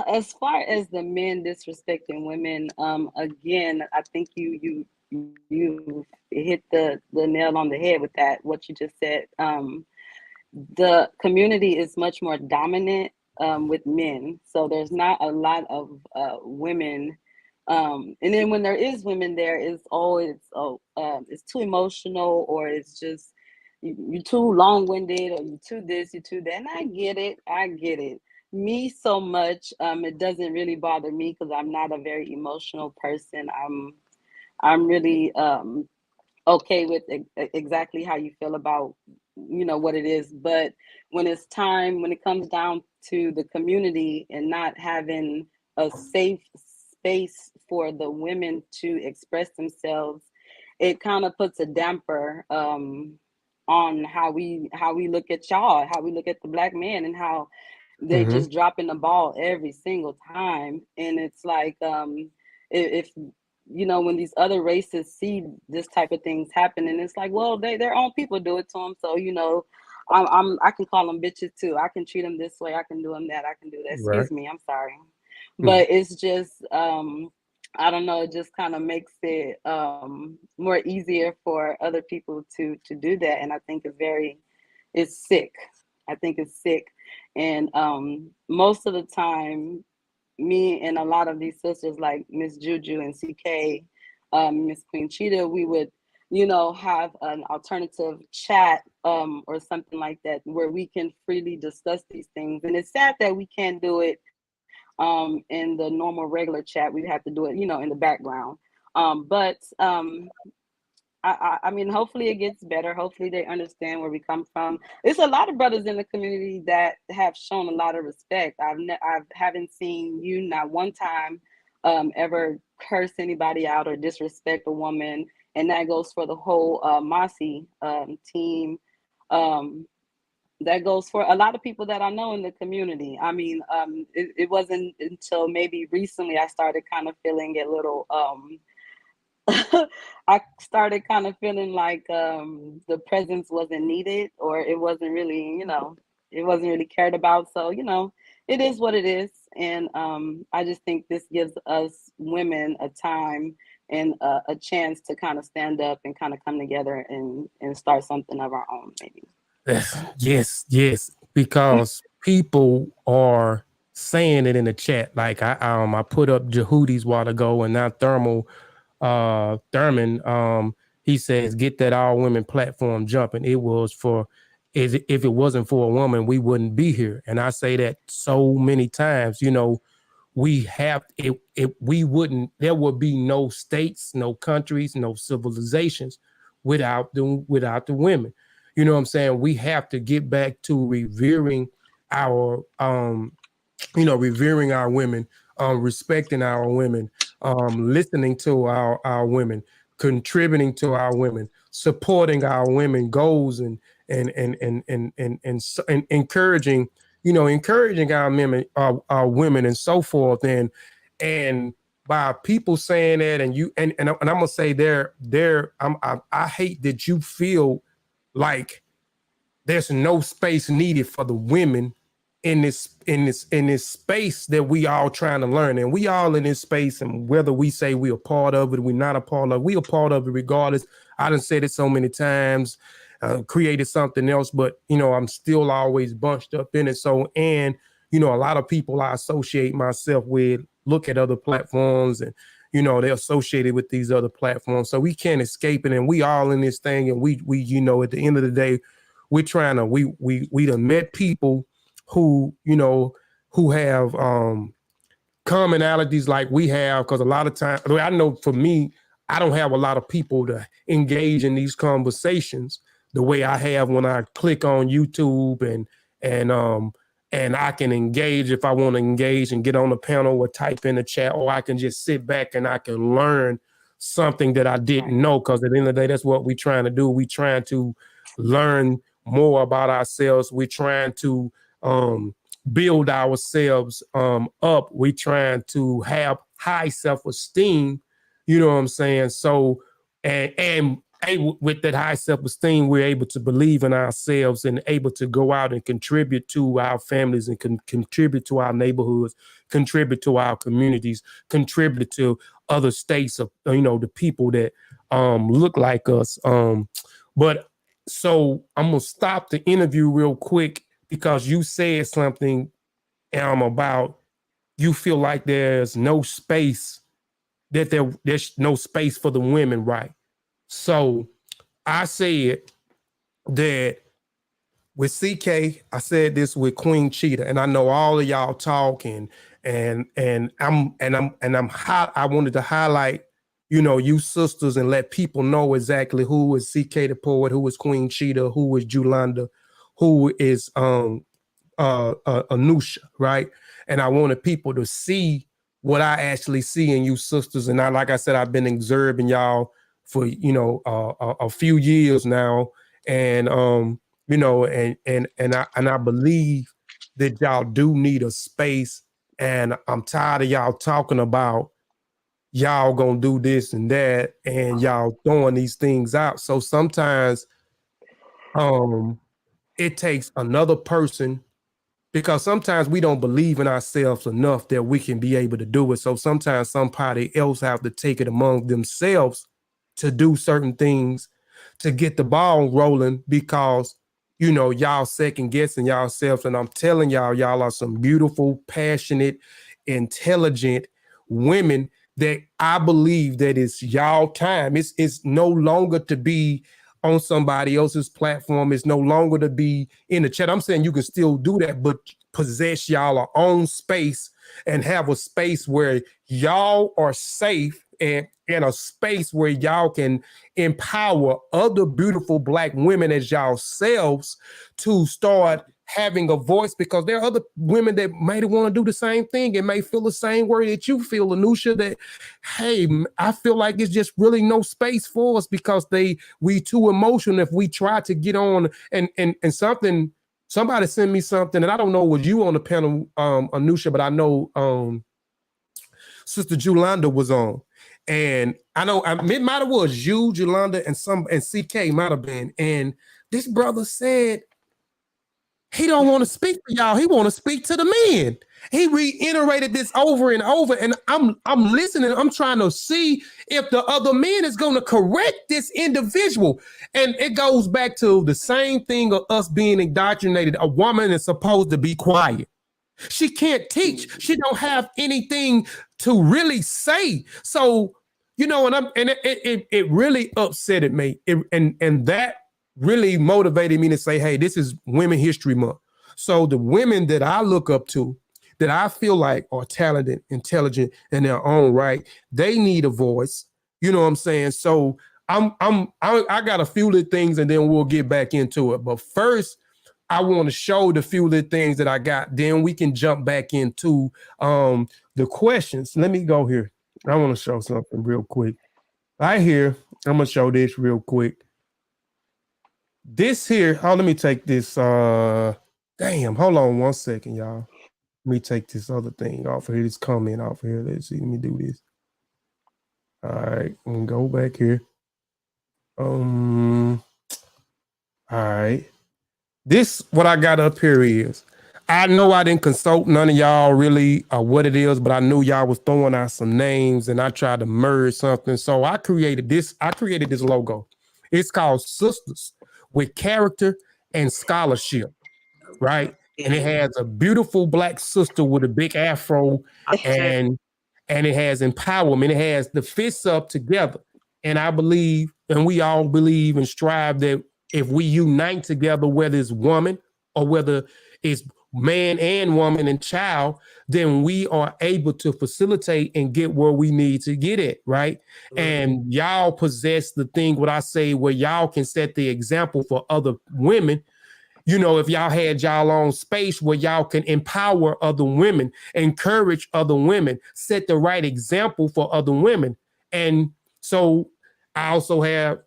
as far as the men disrespecting women, again, I think you hit the nail on the head with that, what you just said. The community is much more dominant with men, so there's not a lot of women. And then when there is women, there is always it's too emotional, or it's just you're too long-winded, or you're too this, you're too that. And I get it. Me so much, it doesn't really bother me because I'm not a very emotional person. I'm really okay with exactly how you feel about what it is. But when it comes down to the community and not having a safe space for the women to express themselves, it kind of puts a damper on how we look at y'all, how we look at the black man, and how they're just dropping the ball every single time. And it's like if when these other races see this type of things happen, and it's like, well, their own people do it to them, so I can call them bitches too. I can treat them this way. I can do them that. I can do that. Excuse me. I'm sorry, but it's just I don't know. It just kind of makes it more easier for other people to do that, and I think it's sick. I think it's sick, and most of the time, me and a lot of these sisters like Miss Juju and CK, Miss Queen Cheetah, we would, have an alternative chat or something like that where we can freely discuss these things. And it's sad that we can't do it in the normal regular chat. We have to do it, in the background. But I mean, hopefully it gets better. Hopefully they understand where we come from. There's a lot of brothers in the community that have shown a lot of respect. I haven't seen you not one time ever curse anybody out or disrespect a woman, and that goes for the whole Mossy team. That goes for a lot of people that I know in the community. I mean, it wasn't until maybe recently I started kind of feeling a little. I started kind of feeling like the presence wasn't needed, or it wasn't really, it wasn't really cared about. So, it is what it is. And I just think this gives us women a time and a chance to kind of stand up and kind of come together and start something of our own, maybe. Yes, because people are saying it in the chat. Like I put up Jehudis a while ago, and now Thurman, he says, get that all women platform jumping. It was for, if it wasn't for a woman, we wouldn't be here. And I say that so many times, we have there would be no states, no countries, no civilizations without the women. You know what I'm saying? We have to get back to revering our revering our women, respecting our women, listening to our women, contributing to our women, supporting our women goals, and encouraging, encouraging our women and so forth. And by people saying that, and I'm gonna say I hate that you feel like there's no space needed for the women in this space that we all trying to learn. And we all in this space, and whether we say we are part of it, we're not a part of it, we are part of it regardless. I done said it so many times, created something else, but you know, I'm still always bunched up in it. So, and you know, a lot of people I associate myself with look at other platforms and, you know, they're associated with these other platforms. So we can't escape it. And we all in this thing. And we, you know, at the end of the day, we're trying to, we done met people who, you know, who have commonalities like we have. Cause a lot of times, I know for me, I don't have a lot of people to engage in these conversations the way I have when I click on YouTube and I can engage if I want to engage and get on the panel or type in the chat, or I can just sit back and I can learn something that I didn't know. Because at the end of the day, that's what we're trying to do. We're trying to learn more about ourselves. We're trying to build ourselves up. We're trying to have high self-esteem. You know what I'm saying? So, and with that high self-esteem, we're able to believe in ourselves and able to go out and contribute to our families and contribute to our neighborhoods, contribute to our communities, contribute to other states of, you know, the people that look like us. But so I'm going to stop the interview real quick because you said something about you feel like there's no space, that there's no space for the women, right? So I said that with CK, I said this with Queen Cheetah, and I know all of y'all talking, and I wanted to highlight, you know, you sisters and let people know exactly who is CK the Poet, who is Queen Cheetah, who is Julanda, who is Anusha, right? And I wanted people to see what I actually see in you sisters. And I, like I said, I've been observing y'all for, you know, a few years now. And, you know, and I believe that y'all do need a space. And I'm tired of y'all talking about y'all gonna do this and that, and y'all throwing these things out. So sometimes it takes another person, because sometimes we don't believe in ourselves enough that we can be able to do it. So sometimes somebody else have to take it among themselves to do certain things to get the ball rolling, because, you know, y'all second guessing yourselves. And I'm telling y'all, y'all are some beautiful, passionate, intelligent women that I believe that it's y'all time. It's no longer to be on somebody else's platform. It's no longer to be in the chat. I'm saying you can still do that, but possess y'all own space and have a space where y'all are safe, and in a space where y'all can empower other beautiful Black women as y'all selves to start having a voice, because there are other women that may want to do the same thing and may feel the same way that you feel, Anusha, that, hey, I feel like it's just really no space for us because we too emotional. If we try to get on and somebody sent me something, and I don't know, was you on the panel, Anusha, but I know Sister Julanda was on. And I know it might have was you, Julanda, and CK might have been. And this brother said he don't want to speak to y'all. He want to speak to the men. He reiterated this over and over. And I'm listening. I'm trying to see if the other man is going to correct this individual. And it goes back to the same thing of us being indoctrinated. A woman is supposed to be quiet. She can't teach. She don't have anything to really say. So, you know, and it really upset me. And that really motivated me to say, hey, this is Women History Month. So the women that I look up to, that I feel like are talented, intelligent in their own right, they need a voice. You know what I'm saying? So I got a few little things, and then we'll get back into it. But first, I want to show the few little things that I got. Then we can jump back into the questions. Let me go here. I want to show something real quick. Right here, I'm going to show this real quick. This here, let me take this. Damn, hold on one second, y'all. Let me take this other thing off of here, this comment off of here. Let's see, let me do this. All right, I'm going to go back here. All right. This, what I got up here is, I know I didn't consult none of y'all really what it is, but I knew y'all was throwing out some names and I tried to merge something. So I created this logo. It's called Sisters with Character and Scholarship, right? And it has a beautiful black sister with a big afro and it has empowerment. It has the fists up together. And I believe, and we all believe and strive that if we unite together, whether it's woman or whether it's man and woman and child, then we are able to facilitate and get where we need to get it, right? And y'all possess the thing, what I say, where y'all can set the example for other women. You know, if y'all had y'all own space where y'all can empower other women, encourage other women, set the right example for other women. And so I also have,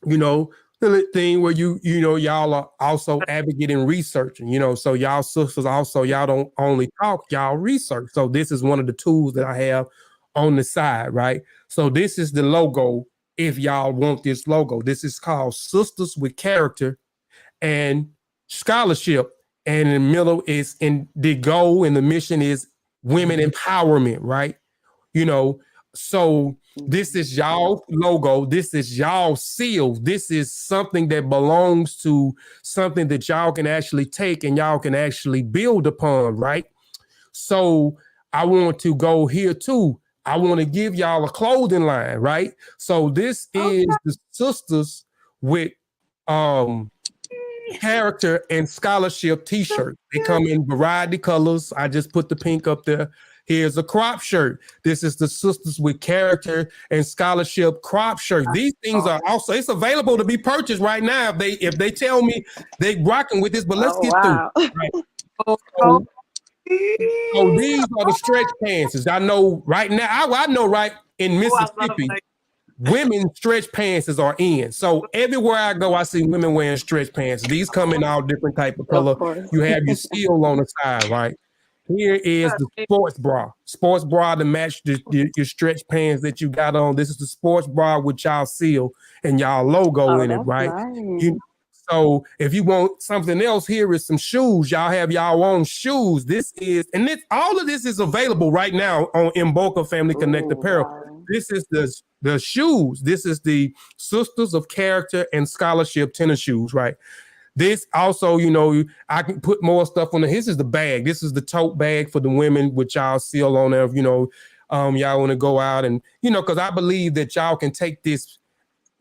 you know, the thing where you know, y'all are also advocating research, and, you know, so y'all sisters also, y'all don't only talk, y'all research. So this is one of the tools that I have on the side, right? So this is the logo. If y'all want this logo, this is called Sisters with Character and Scholarship, and in the middle is in the goal and the mission is women empowerment, right? You know, so this is y'all logo, this is y'all seal, this is something that belongs to something that y'all can actually take and y'all can actually build upon, right? So I want to go here too. I want to give y'all a clothing line, right? So this is the Sisters with Character and Scholarship t-shirt. They come in variety colors. I just put the pink up there. Here's a crop shirt. This is the Sisters with Character and Scholarship crop shirt. These things are also, it's available to be purchased right now if they tell me they rocking with this, but let's get through. Right? So these are the stretch pants. I know right now, I know right in Mississippi, women stretch pants are in. So everywhere I go, I see women wearing stretch pants. These come in all different type of color. You have your seal on the side, right? Here is the sports bra to match your stretch pants that you got on. This is the sports bra with y'all seal and y'all logo in it, right? Nice. So if you want something else, here is some shoes. Y'all have y'all own shoes. This is, and all of this is available right now on Mboka Family Connect Apparel. Wow. This is the shoes. This is the Sisters of Character and Scholarship tennis shoes, right? This also, you know, I can put more stuff on it. This is the bag. This is the tote bag for the women with y'all seal on there. You know, y'all want to go out and, you know, because I believe that y'all can take this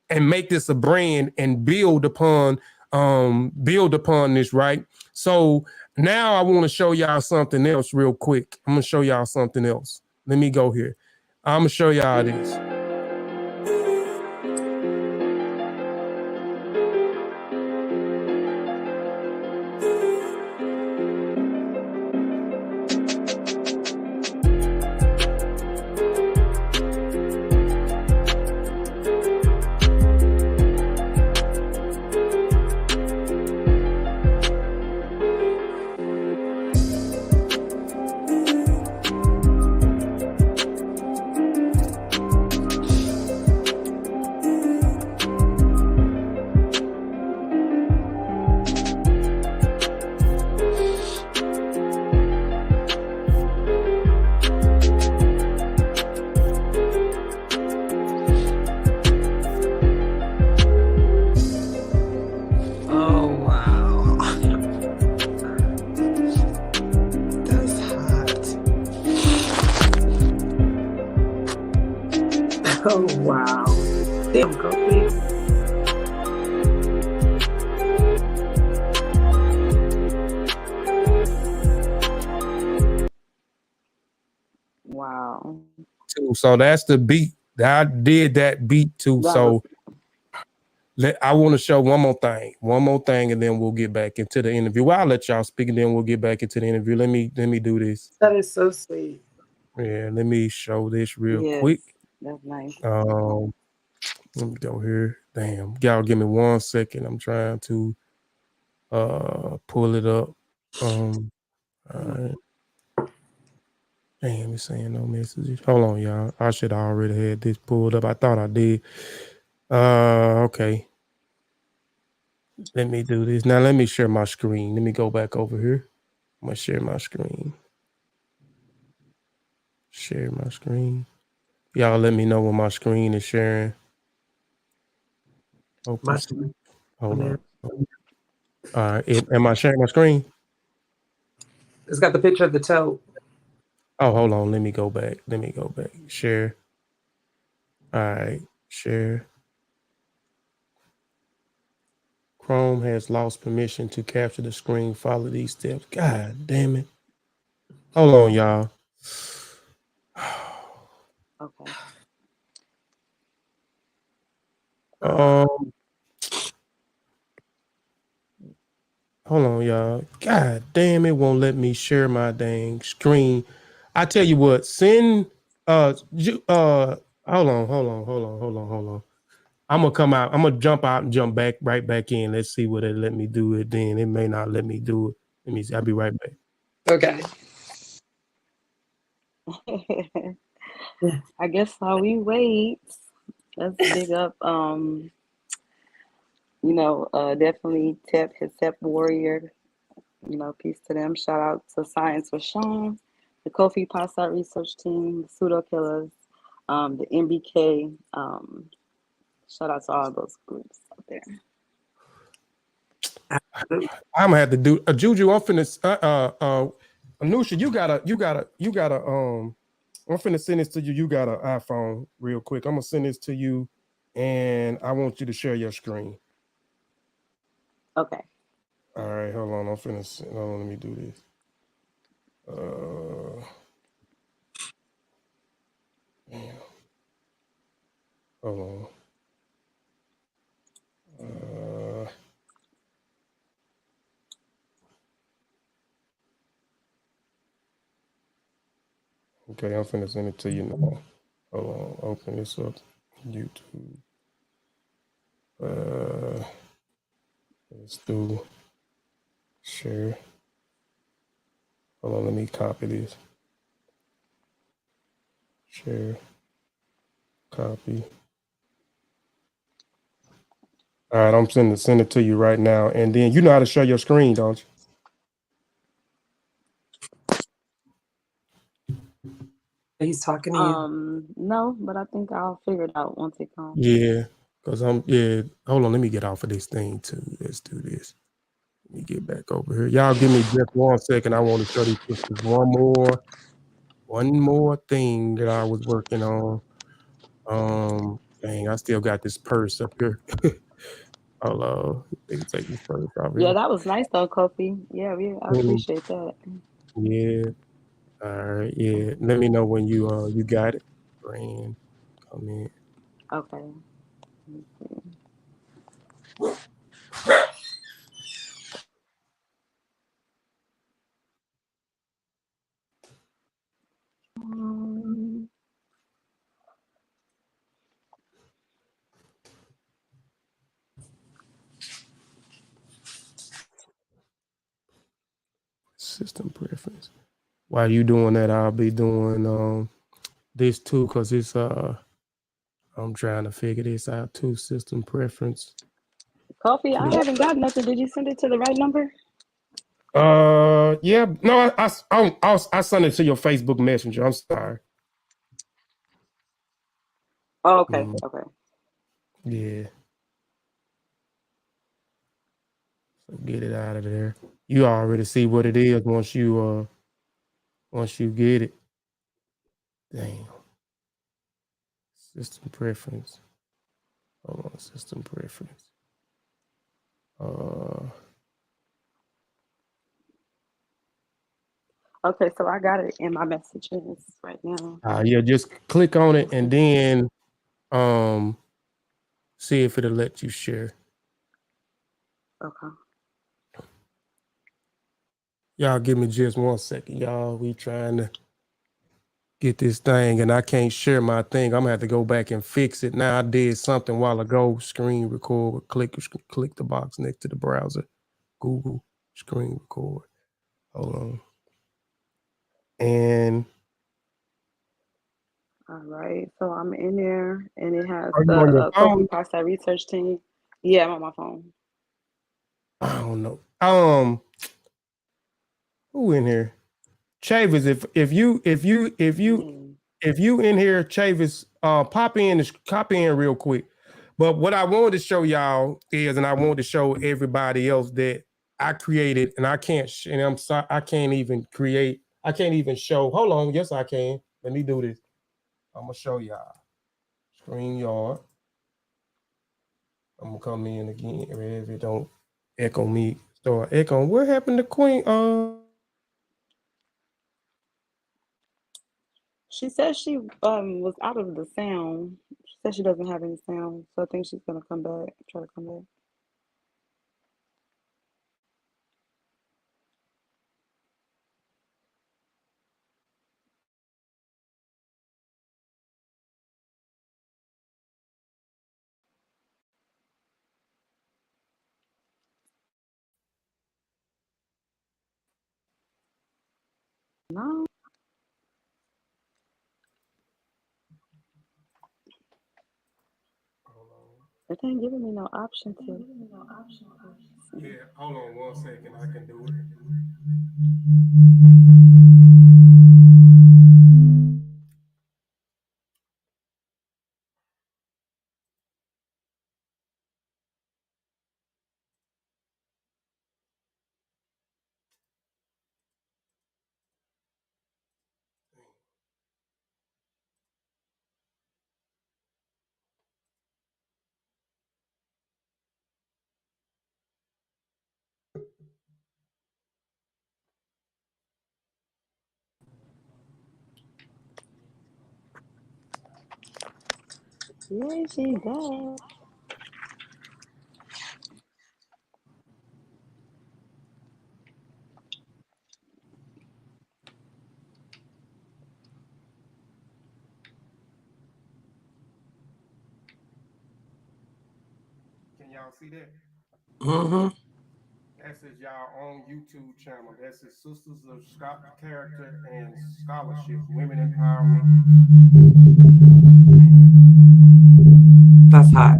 and make this a brand and build upon this, right? So now I want to show y'all something else real quick. I'm gonna show y'all something else. Let me go here. I'm gonna show y'all this. Oh, wow. Damn, Kofi. Wow. So that's the beat. I did that beat too. So I want to show one more thing, and then we'll get back into the interview. Well, I'll let y'all speak, and then we'll get back into the interview. Let me do this. That is so sweet. Yeah, let me show this real quick. That's nice. Let me go here. Damn, y'all give me 1 second. I'm trying to pull it up. All right. Damn, it's saying no messages. Hold on, y'all. I should have already had this pulled up. I thought I did. Okay. Let me do this. Now let me share my screen. Let me go back over here. I'm gonna share my screen. Share my screen. Y'all let me know when my screen is sharing. Open. Hold on. All right. Am I sharing my screen? It's got the picture of the toe. Oh, hold on. Let me go back. Share. All right. Share. Chrome has lost permission to capture the screen. Follow these steps. God damn it. Hold on, y'all. Okay. Hold on, y'all. God damn, it won't let me share my dang screen. I tell you what, send hold on. I'm gonna come out. I'm gonna jump out and jump back right back in. Let's see what it let me do it then. It may not let me do it. Let me see. I'll be right back. Okay. I guess while we wait, let's big up definitely Heseb Warrior. Peace to them. Shout out to Science with Sean, the Kofi Piesie research team, the Pseudo Killers, the MBK. Shout out to all those groups out there. I'm gonna have to do Juju. I'm finna Anusha, you gotta I'm finna send this to you. You got an iPhone real quick. I'm gonna send this to you and I want you to share your screen. Okay. All right, hold on. I'm finna send, hold on, let me do this. Damn. Hold on. Okay, I'm finna send it to you now. Hold on, open this up. YouTube. Let's do share. Hold on, let me copy this. Share. Copy. All right, I'm send it to you right now. And then you know how to share your screen, don't you? He's talking to you. No, but I think I'll figure it out once it comes. Yeah, because hold on, let me get off of this thing too. Let's do this. Let me get back over here. Y'all give me just 1 second. I want to show these sisters one more thing that I was working on. Dang, I still got this purse up here. Hello. They can take this purse off Yeah, here. that was nice though, Kofi. Yeah, I appreciate that. Yeah. All right. Yeah. Let me know when you got it. Brand. Come in. Okay. System preference. While you doing that, I'll be doing this too, because it's I'm trying to figure this out too. System preference. Kofi, I haven't got nothing. Did you send it to the right number? Yeah. No, I sent it to your Facebook Messenger. I'm sorry. Oh, okay. Okay. Yeah. So get it out of there. You already see what it is once you get it. Damn. System preference. Hold on, system preference. Okay, so I got it in my messages right now. Yeah, just click on it and then see if it'll let you share. Okay. Y'all give me just 1 second, y'all. We trying to get this thing and I can't share my thing. I'm gonna have to go back and fix it. Now I did something a while ago. Screen record, click the box next to the browser. Google screen record. Hold on. And All right. So I'm in there and it has are you on your the phone? Kofi Piesie research team. Yeah, I'm on my phone. I don't know. Who in here? Chavis, if you in here, Chavis, pop in real quick. But what I wanted to show y'all is, and I wanted to show everybody else that I created, and I can't, and I'm sorry, I can't even show. Hold on, yes I can. Let me do this. I'm gonna show y'all. StreamYard. I'm gonna come in again if it don't echo me. Start echoing. What happened to Queen? She said she was out of the sound. She said she doesn't have any sound, so I think she's gonna come back. Try to come back. No, it ain't giving me no option to. Yeah, hold on 1 second. I can do it. Yeah, she does. Can y'all see that? Mm-hmm. That's his y'all own YouTube channel. That's his Sisters of Character and Scholarship, Women Empowerment. That's hot.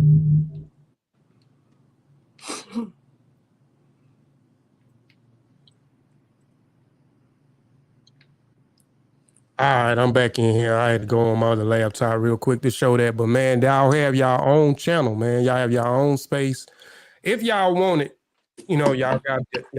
All right, I'm back in here. I had to go on my other laptop real quick to show that. But man, y'all have y'all own channel, man. Y'all have y'all own space. If y'all want it, you know, y'all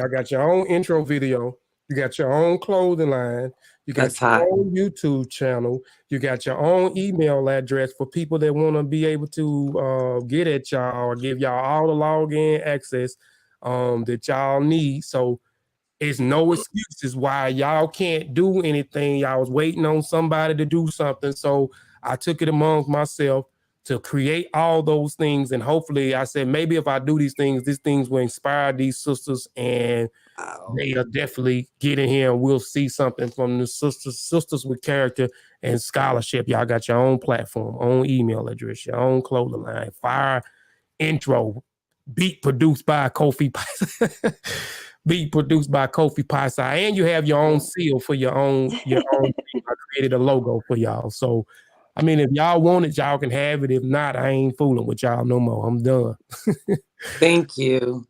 got your own intro video. You got your own clothing line. You got That's your hot. own YouTube channel. You got your own email address for people that want to be able to get at y'all or give y'all all the login access that y'all need. So it's no excuses why y'all can't do anything. Y'all was waiting on somebody to do something. So I took it amongst myself to create all those things. And hopefully I said, maybe if I do these things will inspire these sisters and they'll definitely get in here and we'll see something from the sisters with character and scholarship. Y'all got your own platform, own email address, your own clothing line, fire intro, beat produced by Kofi Piesie. Beat produced by Kofi Piesie, and you have your own seal for your own. I created a logo for y'all. So, I mean, if y'all want it, y'all can have it. If not, I ain't fooling with y'all no more. I'm done. Thank you.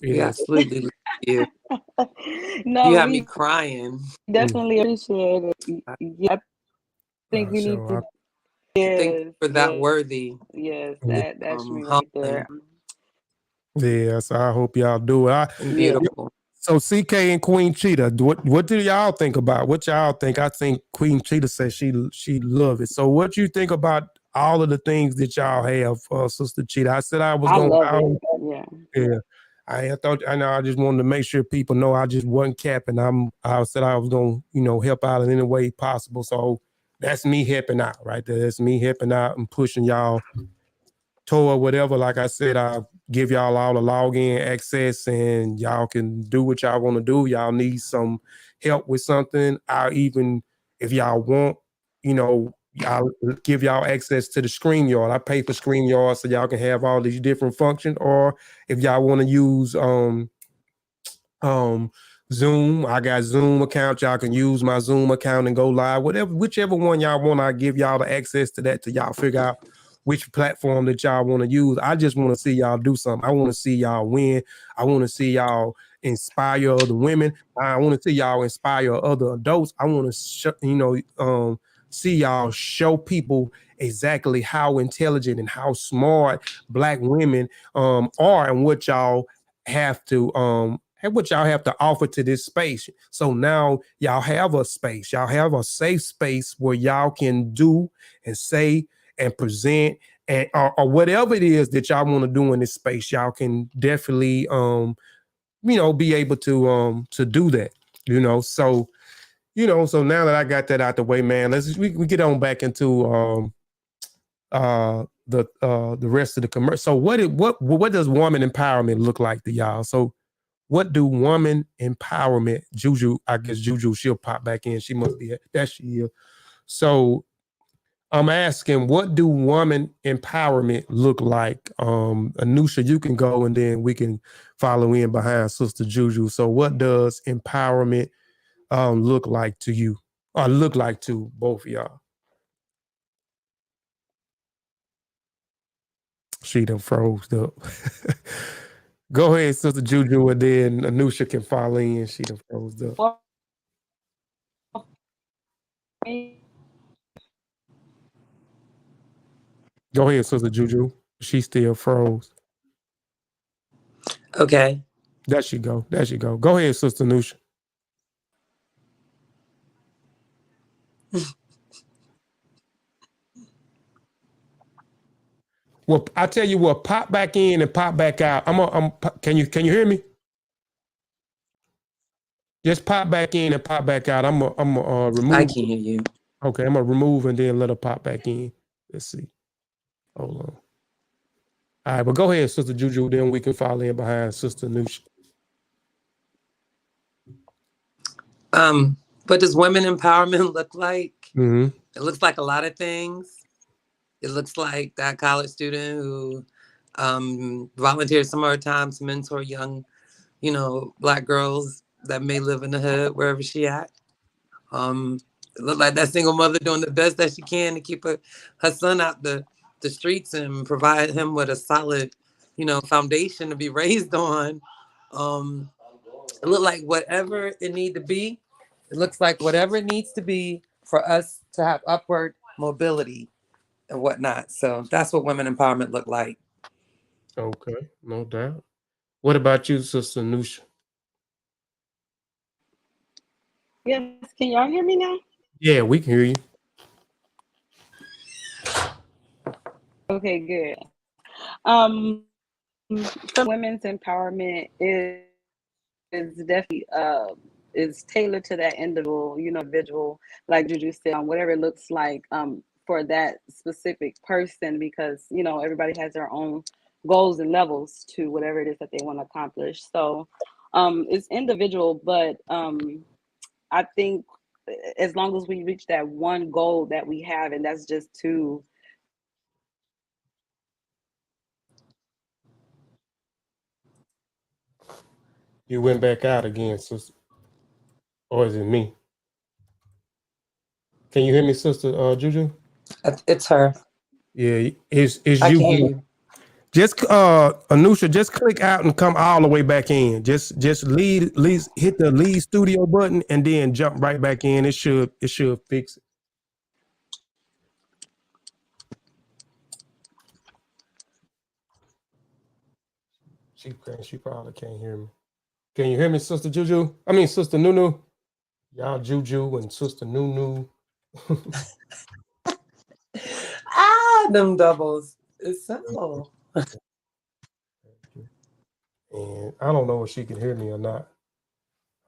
We Yes. absolutely love you. No, You have we me crying. definitely appreciate it. Yeah, I think we need to. Thank you Yes, for that yes, worthy. yes. That's me right humbling. there. Yeah, so I hope y'all do it. Beautiful. So CK and Queen Cheetah, what do y'all think about? What y'all think? I think Queen Cheetah says she love it. So what you think about all of the things that y'all have, Sister Cheetah? I said I was I gonna. love it. Yeah. I thought I know I just wanted to make sure people know I just wasn't capping. I said I was gonna, help out in any way possible. So that's me helping out right there. That's me helping out and pushing y'all toward whatever. Like I said, I'll give y'all all the login access and y'all can do what y'all want to do. Y'all need some help with something. I'll even, if y'all want, I'll give y'all access to the StreamYard. I pay for StreamYard so y'all can have all these different functions. Or if y'all want to use Zoom, I got Zoom account. Y'all can use my Zoom account and go live. Whichever one y'all want, I give y'all the access to that till y'all figure out which platform that y'all want to use. I just want to see y'all do something. I want to see y'all win. I want to see y'all inspire other women. I want to see y'all inspire other adults. I want to, see y'all show people exactly how intelligent and how smart Black women are, and what y'all have to offer to this space. So now y'all have a space, y'all have a safe space where y'all can do and say and present and or whatever it is that y'all want to do in this space. Y'all can definitely be able to do that. So now that I got that out the way, man, we get on back into the rest of the commercial. So what does woman empowerment look like to y'all? So what do woman empowerment, Juju, I guess Juju, she'll pop back in. She must be, that she is. So I'm asking, what do woman empowerment look like? Anusha, you can go and then we can follow in behind Sister Juju. So what does empowerment look like to you, or look like to both of y'all? She done froze up. Go ahead, Sister Juju, and then Anusha can follow in. She done froze up. Well, Go ahead, Sister Juju. She still froze. Okay. There she go. There she go. Go ahead, Sister Anusha. Well, I tell you what, pop back in and pop back out. Can you hear me? Just pop back in and pop back out. I'm gonna remove. I can hear you. Okay, I'm gonna remove and then let her pop back in. Let's see. Hold on. All right, but go ahead, Sister Juju. Then we can follow in behind Sister Anusha. What does women empowerment look like? Mm-hmm. It looks like a lot of things. It looks like that college student who volunteers some of her time to mentor young, Black girls that may live in the hood, wherever she at. It looked like that single mother doing the best that she can to keep her son out the streets and provide him with a solid, foundation to be raised on. It looked like whatever it need to be. It looks like whatever it needs to be for us to have upward mobility and whatnot. So that's what women empowerment look like. Okay, no doubt. What about you, Sister Anusha? yes, can y'all hear me now? Yeah, we can hear you. Okay, good. So women's empowerment is definitely is tailored to that individual, like Juju said, whatever it looks like for that specific person, because everybody has their own goals and levels to whatever it is that they want to accomplish. So it's individual, but I think as long as we reach that one goal that we have, and that's just to You went back out again, Sister. Or is it me? Can you hear me, Sister Juju? It's her. Yeah, it's I you. can hear you. Just Anusha, just click out and come all the way back in. Just lead hit the lead studio button and then jump right back in. It should fix it. She probably can't hear me. Can you hear me, Sister Juju? I mean, Sister Nunu. Y'all Juju and Sister Nunu. Them doubles. It's simple. And I don't know if she can hear me or not.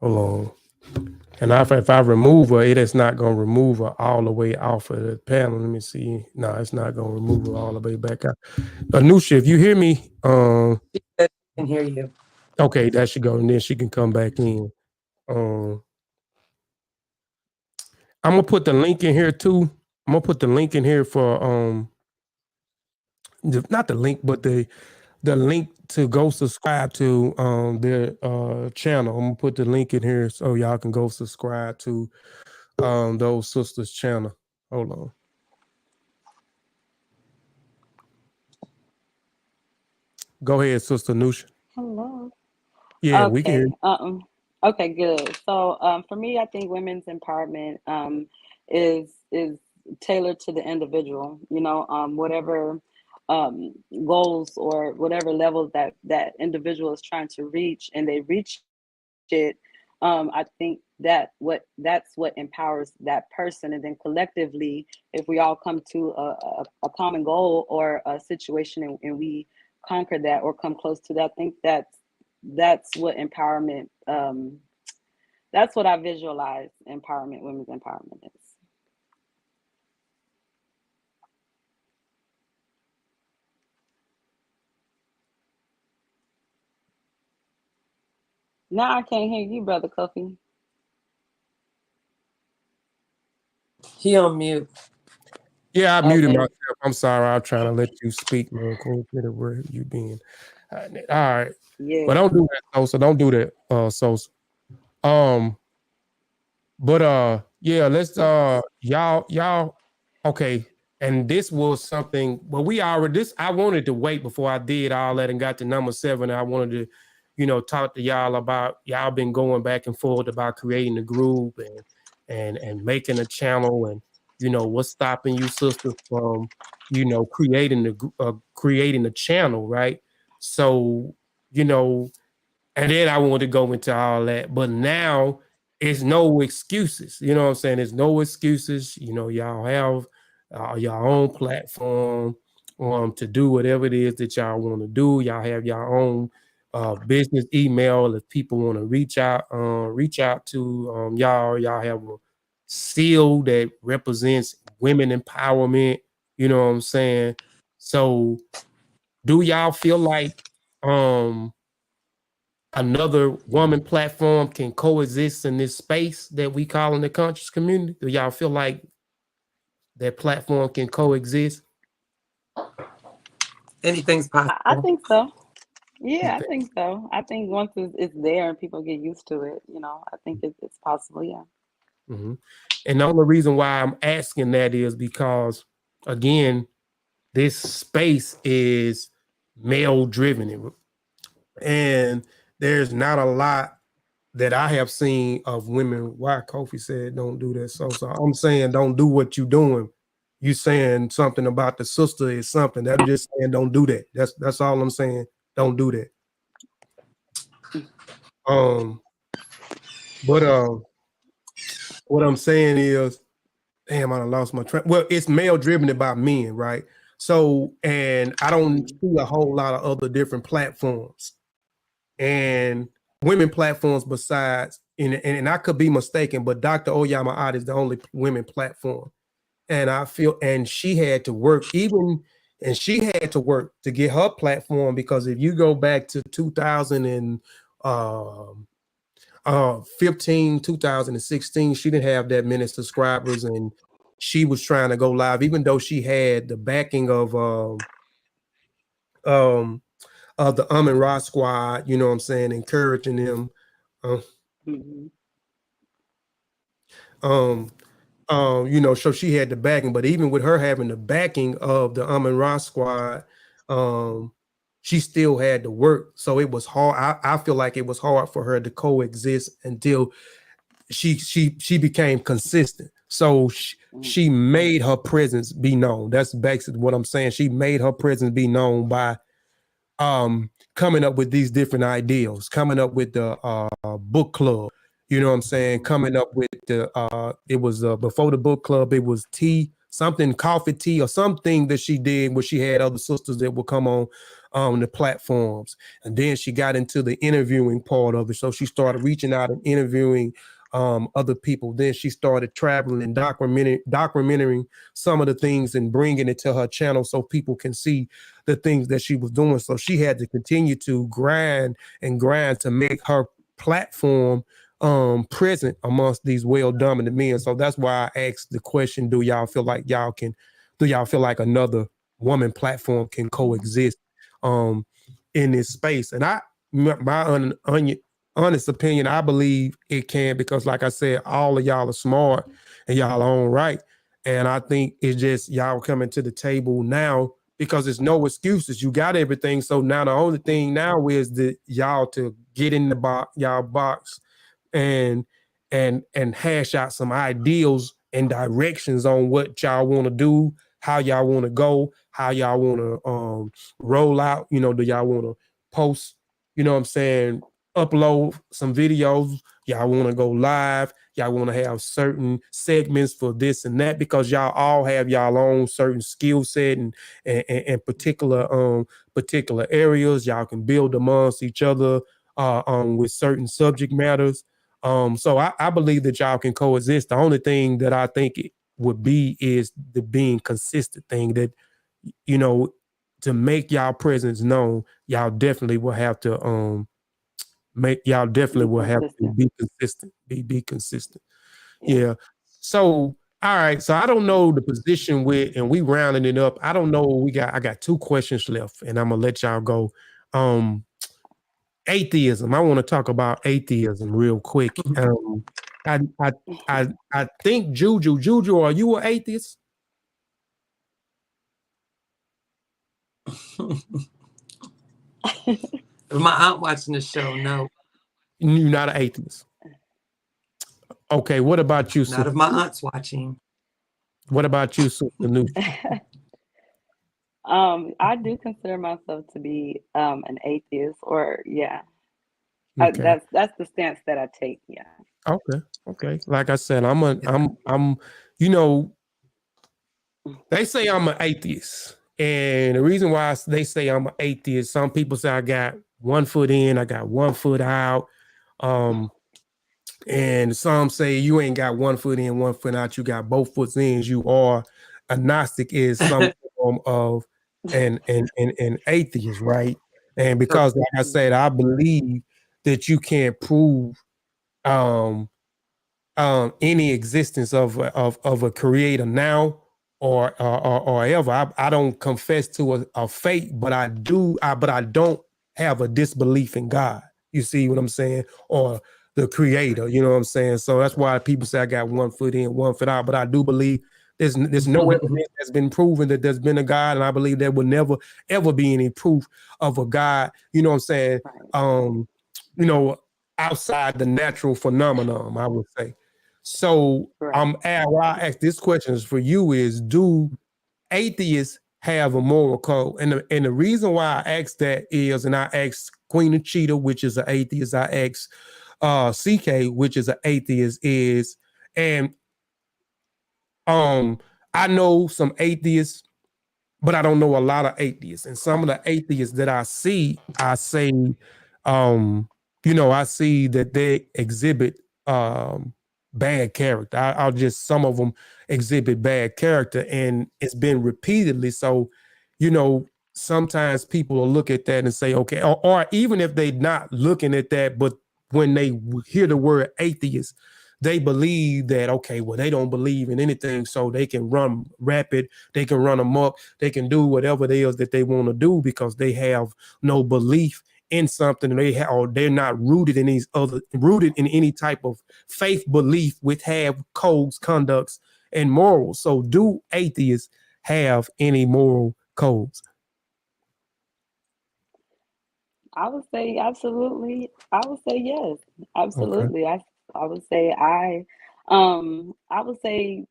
Hold on. And if I remove her, it is not going to remove her all the way off of the panel. Let me see. No, it's not going to remove her all the way back out. Anusha, if you hear me, I can hear you. okay, that should go, and then she can come back in. I'm gonna put the link in here too. I'm gonna put the link in here for not the link, but the link to go subscribe to their channel. I'm gonna put the link in here so y'all can go subscribe to those sisters' channel. Hold on. Go ahead, Sister Anusha. Hello. Yeah, we can hear Okay. you. Okay, good. So for me, I think women's empowerment is tailored to the individual. Whatever goals or whatever levels that individual is trying to reach, and they reach it. I think that's what empowers that person, and then collectively, if we all come to a common goal or a situation, and we conquer that or come close to that, I think that's what empowerment. That's what I visualize empowerment, women's empowerment is. Now I can't hear you, Brother Kofi. He on mute. Yeah, I muted Okay. myself. I'm sorry. I'm trying to let you speak, man. Consider where you been. All right. Yeah. But don't do that, Sosa. Don't do that, Sosa. But yeah, let's y'all okay. And this was something, but we already this I wanted to wait before I did all that and got to number 7. I wanted to, talk to y'all about y'all been going back and forth about creating a group and making a channel, and what's stopping you sisters from creating a channel, right? So, and then I wanted to go into all that, but now it's no excuses. You know what I'm saying? There's no excuses. Y'all have your own platform to do whatever it is that y'all want to do. Y'all have your own business email if people want to reach out to y'all. Y'all have a seal that represents women empowerment. You know what I'm saying? So do y'all feel like another woman platform can coexist in this space that we call in the conscious community? Do y'all feel like that platform can coexist? Anything's possible. I think so. Yeah, I think so. I think once it's there and people get used to it, I think it's possible. Yeah. Mm-hmm. And the only reason why I'm asking that is because, again, this space is male driven, and there's not a lot that I have seen of women. Why Kofi said don't do that. So I'm saying don't do what you're doing. You saying something about the sister is something. I'm just saying don't do that. That's all I'm saying. Don't do that. But what I'm saying is, damn, I done lost my track. Well, it's male driven by men, right? So, and I don't see a whole lot of other different platforms and women platforms besides, and I could be mistaken, but Dr. Oyama Art is the only women platform. And I feel, and she had to work to get her platform, because if you go back to 2015, 2016, she didn't have that many subscribers, and she was trying to go live, even though she had the backing of the and Ra squad, you know what I'm saying, encouraging them. So she had the backing, but even with her having the backing of the and Ra squad, she still had to work. So it was hard. I feel like it was hard for her to coexist until she became consistent. So she made her presence be known. That's basically what I'm saying. She made her presence be known by coming up with these different ideals, coming up with the book club. You know what I'm saying? Coming up with the it was before the book club, it was coffee tea or something that she did where she had other sisters that would come on the platforms. And then she got into the interviewing part of it. So she started reaching out and interviewing other people. Then she started traveling and documenting some of the things and bringing it to her channel so people can see the things that she was doing. So she had to continue to grind to make her platform present amongst these well-dominant men. So that's why I asked the question, do y'all feel like another woman platform can coexist in this space? And my honest opinion, I believe it can, because like I said, all of y'all are smart and y'all are on right. And I think it's just y'all coming to the table now because there's no excuses. You got everything. So now the only thing now is that y'all to get in the box and hash out some ideals and directions on what y'all want to do, how y'all want to go, how y'all want to roll out. You know, do y'all want to post, you know what I'm saying, upload some videos, y'all want to go live, y'all want to have certain segments for this and that, because y'all all have y'all own certain skill set and particular areas. Y'all can build amongst each other with certain subject matters. So I believe that y'all can coexist. The only thing that I think it would be is the being consistent thing, that, you know, to make y'all presence known, y'all definitely will have to be consistent. Be consistent. Yeah. So all right. So I don't know the position with, and we rounding it up. I don't know. I got 2 questions left, and I'm gonna let y'all go. Atheism. I want to talk about atheism real quick. I think Juju, are you an atheist? My aunt watching the show, no. You're not an atheist. Okay, what about you, Not if my aunt's watching. What about you, Sister Anusha? I do consider myself to be an atheist, or Okay. That's the stance that I take. Yeah. Okay. Like I said, I'm you know, they say I'm an atheist. And the reason why they say I'm an atheist, some people say I got 1 foot in, I got 1 foot out. And some say you ain't got 1 foot in, 1 foot out, you got both foot in. You are agnostic, is some form of an atheist, right? And because, like I said, I believe that you can't prove any existence of a creator now or ever. I don't confess to a fate, but I don't have a disbelief in God. You see what I'm saying? Or the creator, you know what I'm saying? So that's why people say I got 1 foot in, 1 foot out, but I do believe there's no evidence that's been proven that there's been a God, and I believe there will never ever be any proof of a God, you know what I'm saying? You know, outside the natural phenomenon, I would say. So why I ask this question is for you is, do atheists have a moral code? And the reason why I ask that is, and I asked Queen of Cheetah, which is an atheist, I asked CK, which is an atheist, is, and I know some atheists, but I don't know a lot of atheists. And some of the atheists that I see, I say, you know, I see that they exhibit bad character. I'll just, some of them exhibit bad character, and it's been repeatedly. So, you know, sometimes people will look at that and say, okay, or even if they're not looking at that, but when they hear the word atheist, they believe that, okay, well, they don't believe in anything, so they can run rapid, they can run amok, they can do whatever it is that they want to do because they have no belief in something, or they're not rooted in any type of faith belief which have codes, conducts, and morals. So do atheists have any moral codes? I would say absolutely. I would say yes. Absolutely. Okay. I would say I would say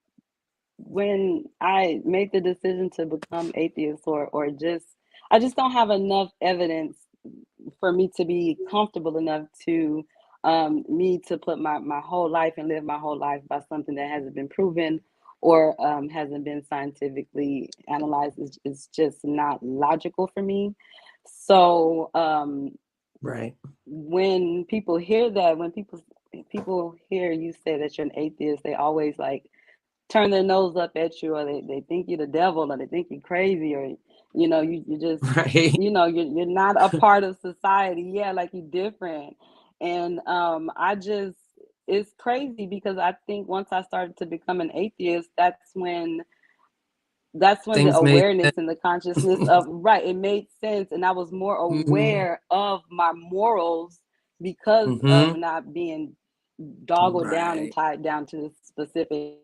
when I made the decision to become atheist, or just, I just don't have enough evidence for me to be comfortable enough to me to put my whole life and live my whole life by something that hasn't been proven or hasn't been scientifically analyzed. It's just not logical for me. So when people hear that, when people hear you say that you're an atheist, they always like turn their nose up at you, or they think you're the devil, or they think you're crazy, or you know, you just you know, you're not a part of society. Yeah, like you're different. And it's crazy because I think once I started to become an atheist, that's when the awareness and the consciousness of it made sense, and I was more aware of my morals because of not being dogged down and tied down to this specific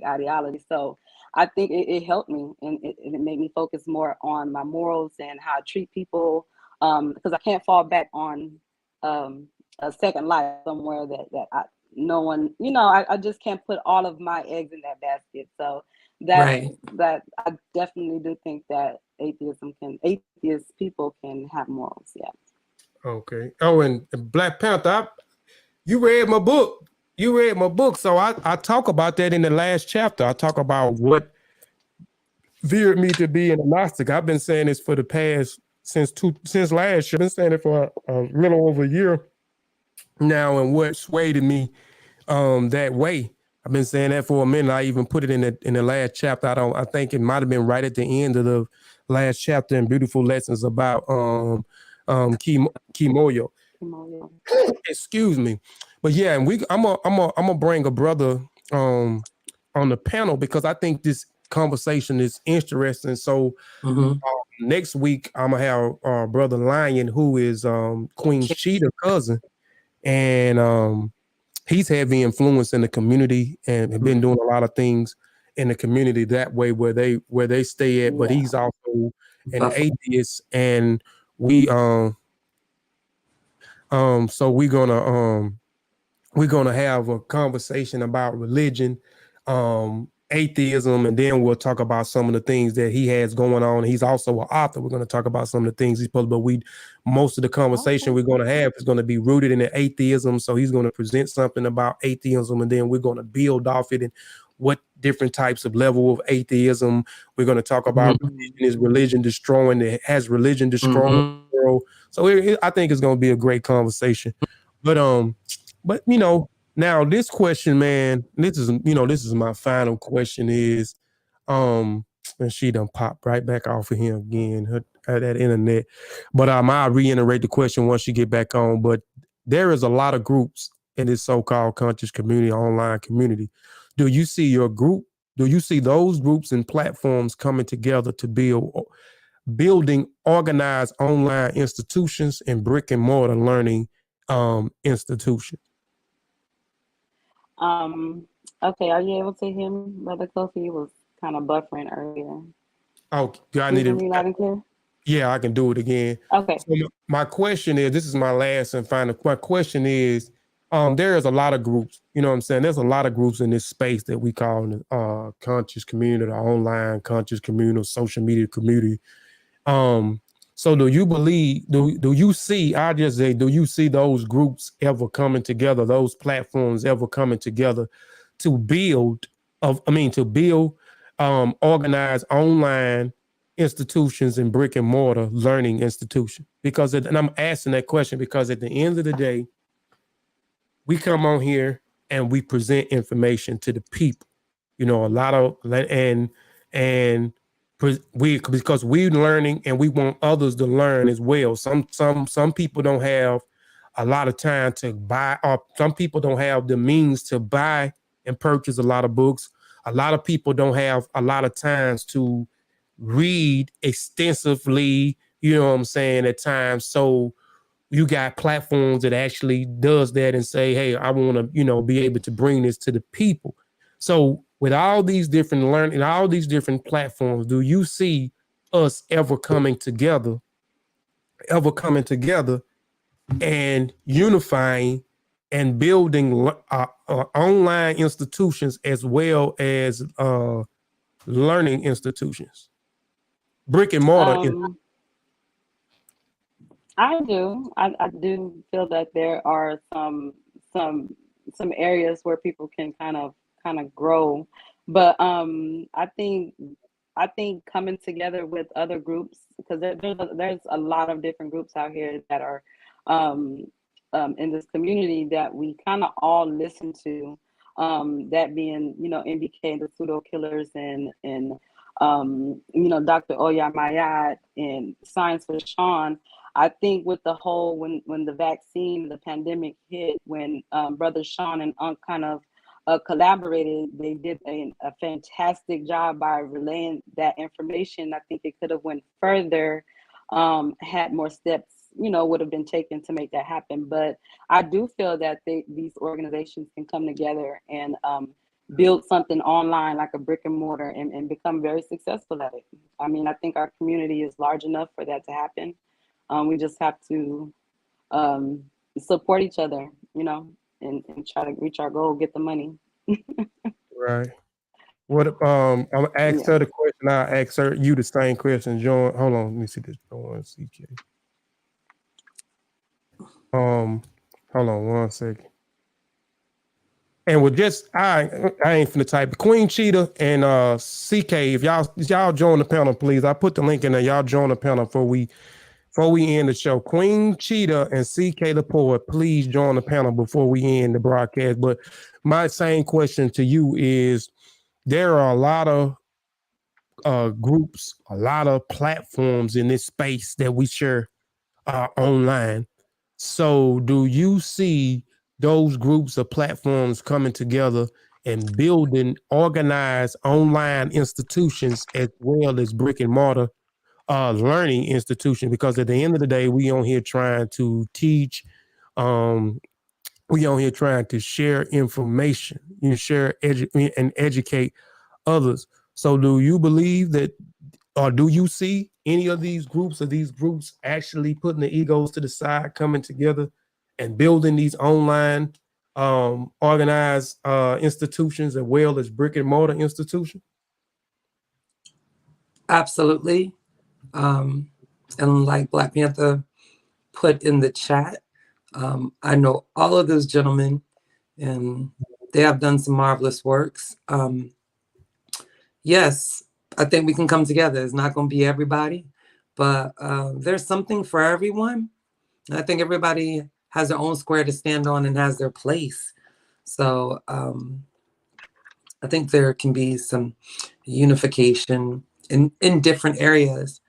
ideology. So I think it helped me, and it made me focus more on my morals and how I treat people, because I can't fall back on a second life somewhere that no one, I just can't put all of my eggs in that basket. So that I definitely do think that atheist people can have morals. Yeah. Okay. Oh, and Black Panther, you read my book. So I talk about that in the last chapter. I talk about what veered me to be an agnostic. I've been saying this for the past since last year. I've been saying it for a little over a year now, and what swayed me that way. I've been saying that for a minute. I even put it in the last chapter. I think it might have been right at the end of the last chapter in Beautiful Lessons about Kimoyo. Excuse me. But yeah, and I'm gonna bring a brother on the panel because I think this conversation is interesting. So next week I'm gonna have brother Lion, who is Queen Cheetah cousin, and he's heavy influence in the community and have been doing a lot of things in the community that way where they stay at. But he's also an atheist, and we so we're gonna have a conversation about religion, atheism, and then we'll talk about some of the things that he has going on. He's also an author. We're going to talk about some of the things he's published, but most of the conversation we're going to have is going to be rooted in the atheism. So he's going to present something about atheism, and then we're going to build off it and what different types of level of atheism. We're going to talk about is religion destroying, has religion destroyed the world. So I think it's going to be a great conversation. But now this question, man, this is my final question is, and she done popped right back off of him again, that internet. But I'll reiterate the question once she get back on. But there is a lot of groups in this so-called conscious community, online community. Do you see your group? Do you see those groups and platforms coming together to building organized online institutions and brick and mortar learning institutions? Okay, are you able to hear me, Brother Kofi? You was kind of buffering earlier. Oh, I need to loud and clear? Yeah, I can do it again. Okay. So my question is, this is my last and final. My question is, there is a lot of groups, you know what I'm saying? There's a lot of groups in this space that we call conscious community, the online conscious community, social media community. So do you believe, do you see, I just say, do you see those groups ever coming together, those platforms ever coming together to build organized online institutions and brick and mortar learning institutions? Because, and I'm asking that question because at the end of the day, we come on here and we present information to the people, a lot of, because we're learning and we want others to learn as well. Some people don't have a lot of time to buy, or some people don't have the means to buy and purchase a lot of books. A lot of people don't have a lot of times to read extensively, you know what I'm saying, at times. So you got platforms that actually does that and say, hey, I want to, be able to bring this to the people. So with all these different learning, all these different platforms, do you see us ever coming together and unifying and building online institutions as well as learning institutions, brick and mortar? I do. I do feel that there are some areas where people can kind of grow, but I think coming together with other groups, because there's a lot of different groups out here that are in this community that we kind of all listen to, that being MBK, the pseudo killers, and Dr. Oya Mayat and Science for Sean. I think with the whole when the vaccine, the pandemic hit, when Brother Sean and Unc kind of collaborated, they did a fantastic job by relaying that information. I think it could have went further, had more steps, would have been taken to make that happen. But I do feel that these organizations can come together and build something online like a brick and mortar and become very successful at it. I mean, I think our community is large enough for that to happen. We just have to support each other, you know, and try to reach our goal, get the money. Right. What I'm gonna ask Yeah. her the question. I'll ask her you the same question. Join. Hold on. Let me see this. Join CK. Hold on 1 second. And with just I ain't finna type Queen Cheetah and CK. If y'all join the panel, please. I put the link in there. Y'all join the panel before we end the show. Queen Cheetah and CK the Poet, please join the panel before we end the broadcast. But my same question to you is: there are a lot of groups, a lot of platforms in this space that we share online. So, do you see those groups of platforms coming together and building organized online institutions as well as brick and mortar learning institutions? Because at the end of the day, we on here trying to teach, we on here trying to share information, and educate others. So do you believe that, or do you see any of these groups actually putting the egos to the side, coming together and building these online organized institutions as well as brick and mortar institutions? Absolutely. And like Black Panther put in the chat, I know all of those gentlemen, and they have done some marvelous works. Yes, I think we can come together. It's not going to be everybody, but there's something for everyone. And I think everybody has their own square to stand on and has their place. So I think there can be some unification in different areas.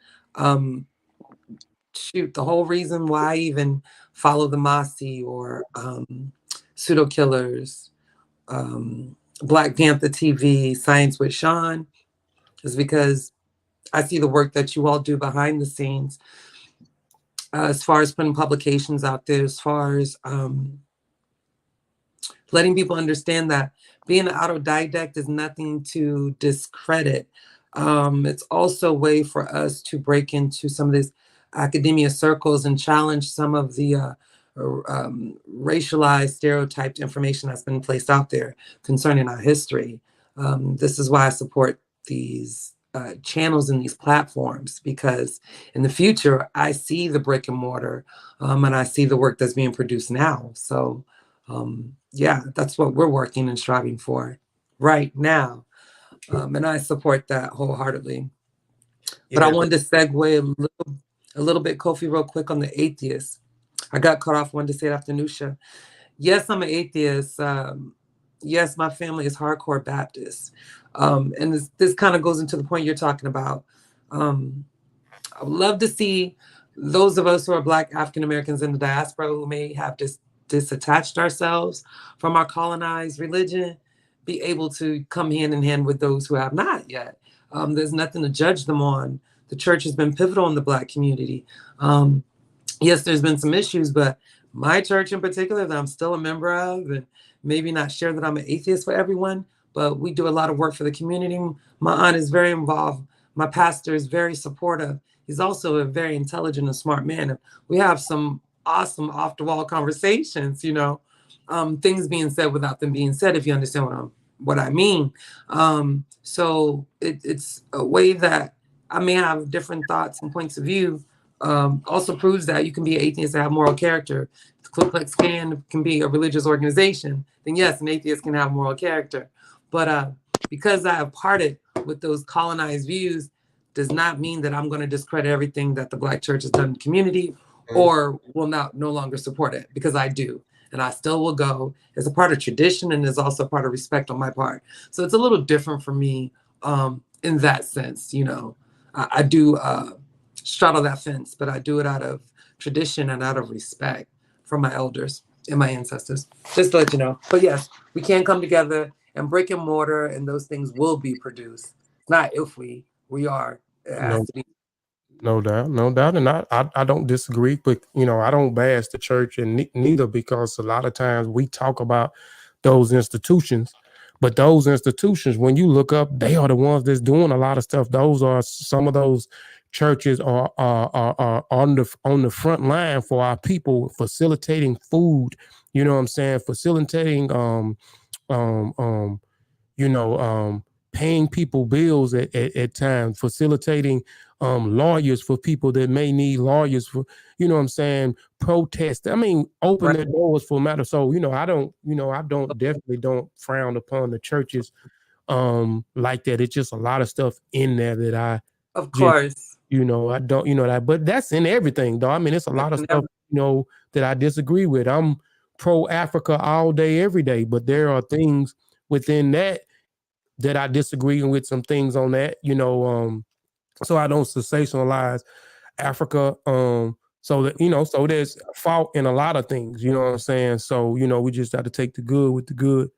Shoot, the whole reason why I even follow the Masi or Pseudo Killers, Black Panther TV, Science with Sean, is because I see the work that you all do behind the scenes, as far as putting publications out there, as far as letting people understand that being an autodidact is nothing to discredit. It's also a way for us to break into some of these academia circles and challenge some of the racialized, stereotyped information that's been placed out there concerning our history. This is why I support these channels and these platforms, because in the future, I see the brick and mortar and I see the work that's being produced now. So yeah, that's what we're working and striving for right now. And I support that wholeheartedly. But I wanted to segue a little bit, Kofi, real quick on the atheists. I got cut off, wanted to say it after Anusha. Yes, I'm an atheist. Yes, my family is hardcore Baptist. And this kind of goes into the point you're talking about. I would love to see those of us who are Black African Americans in the diaspora who may have disattached ourselves from our colonized religion be able to come hand in hand with those who have not yet. There's nothing to judge them on. The church has been pivotal in the Black community. Yes, there's been some issues, but my church in particular that I'm still a member of, and maybe not share that I'm an atheist for everyone, but we do a lot of work for the community. My aunt is very involved. My pastor is very supportive. He's also a very intelligent and smart man. And we have some awesome off the wall conversations, you know, things being said without them being said, if you understand what I mean. So it's a way that I may have different thoughts and points of view. Also proves that you can be an atheist and have moral character. The Ku Klux Klan can be a religious organization, then yes, an atheist can have moral character. But because I have parted with those colonized views does not mean that I'm going to discredit everything that the Black church has done in the community or will no longer support it, because I do. And I still will go as a part of tradition and as also part of respect on my part. So it's a little different for me in that sense. You know, I do straddle that fence, but I do it out of tradition and out of respect from my elders and my ancestors, just to let you know. But yes, we can come together, and brick and mortar and those things will be produced. Not if we are. It has to be. No doubt. And I don't disagree, but, you know, I don't bash the church and neither, because a lot of times we talk about those institutions, But those institutions, when you look up, they are the ones that's doing a lot of stuff. Those are some of those churches are on the front line for our people, facilitating food. You know what I'm saying? Facilitating paying people bills at times, facilitating lawyers for people that may need lawyers for, you know what I'm saying, protest. I mean, open their doors for matter. So, I definitely don't frown upon the churches like that. It's just a lot of stuff in there that I of course, I don't, that, but that's in everything though. I mean, it's a lot of stuff, that I disagree with. I'm pro Africa all day, every day, but there are things within that I disagree with, some things on that, so I don't sensationalize Africa. So that, so there's fault in a lot of things, you know what I'm saying? So, we just got to take the good with the good.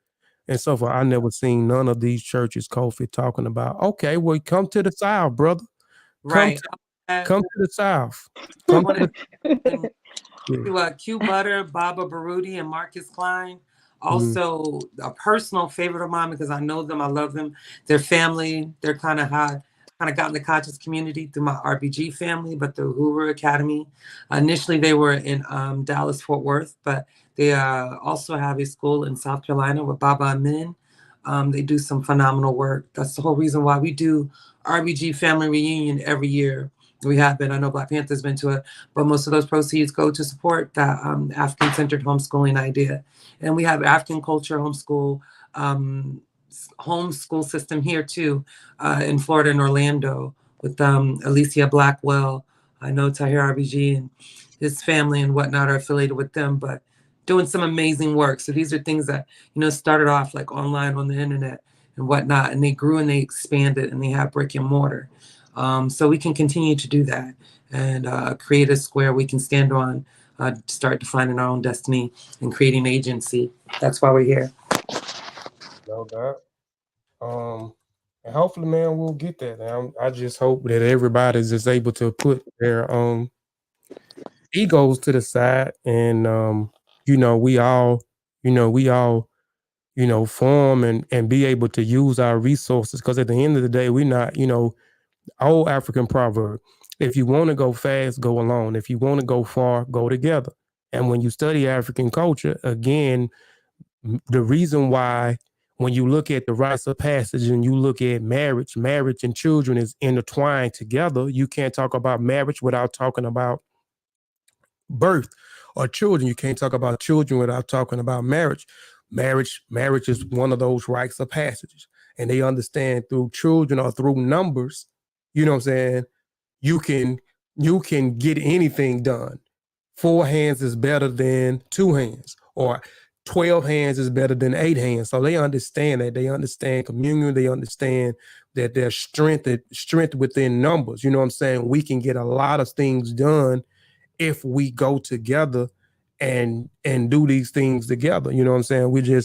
And so far, I never seen none of these churches, Kofi, talking about, okay, well, come to the South, brother. Come to the South. Come to Q Butter, Baba Baruti, and Marcus Klein. Also, a personal favorite of mine because I know them, I love them. Their family, they're kind of got in the conscious community through my RPG family, but the Hoover Academy. Initially, they were in Dallas, Fort Worth, but they also have a school in South Carolina with Baba Amin. They do some phenomenal work. That's the whole reason why we do RBG Family Reunion every year. We have been. I know Black Panther's been to it, but most of those proceeds go to support that African-centered homeschooling idea. And we have African culture homeschool system here too, in Florida and Orlando with Alicia Blackwell. I know Tahir RBG and his family and whatnot are affiliated with them, but doing some amazing work. So these are things that, started off like online on the internet and whatnot, and they grew and they expanded and they have brick and mortar. So we can continue to do that and create a square we can stand on, start defining our own destiny and creating agency. That's why we're here. No doubt. And hopefully, man, we'll get that. I just hope that everybody's just able to put their egos to the side, and we all form and be able to use our resources. Because at the end of the day, we're not, old African proverb: if you want to go fast, go alone. If you want to go far, go together. And when you study African culture, again, the reason why, when you look at the rites of passage and you look at marriage and children is intertwined together. You can't talk about marriage without talking about birth or children. You can't talk about children without talking about marriage. Marriage is one of those rites of passages. And they understand through children or through numbers, you know what I'm saying, you can get anything done. 4 hands is better than 2 hands, or 12 hands is better than 8 hands. So they understand that. They understand communion. They understand that there's strength within numbers. You know what I'm saying? We can get a lot of things done if we go together and do these things together. You know what I'm saying?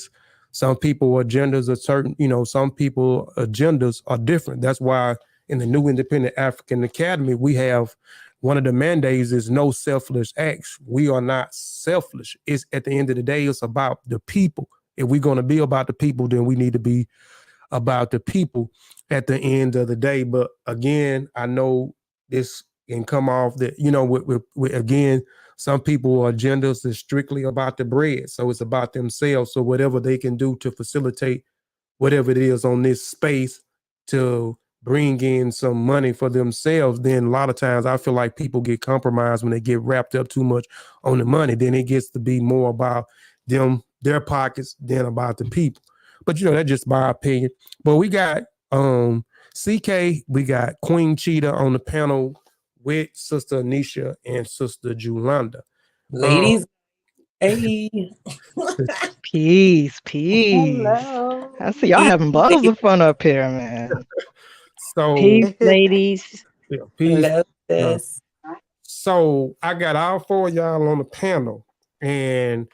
Some people agendas are certain, some people agendas are different. That's why in the New Independent African Academy, we have one of the mandates is no selfless acts. We are not selfish. It's at the end of the day, it's about the people. If we're going to be about the people, then we need to be about the people at the end of the day. But again, I know this can come off that, with again, some people agendas is strictly about the bread. So it's about themselves. So whatever they can do to facilitate whatever it is on this space to bring in some money for themselves, then a lot of times I feel like people get compromised when they get wrapped up too much on the money. Then it gets to be more about them, their pockets, than about the people. But that's just my opinion. But we got CK, we got Queen Cheetah on the panel with Sister Anusha and Sister Julanda. Ladies, hey. Peace. Hello. I see y'all having bottles of fun up here, man. So, peace, ladies. Yeah, peace. Hello, sis. So I got all 4 of y'all on the panel, and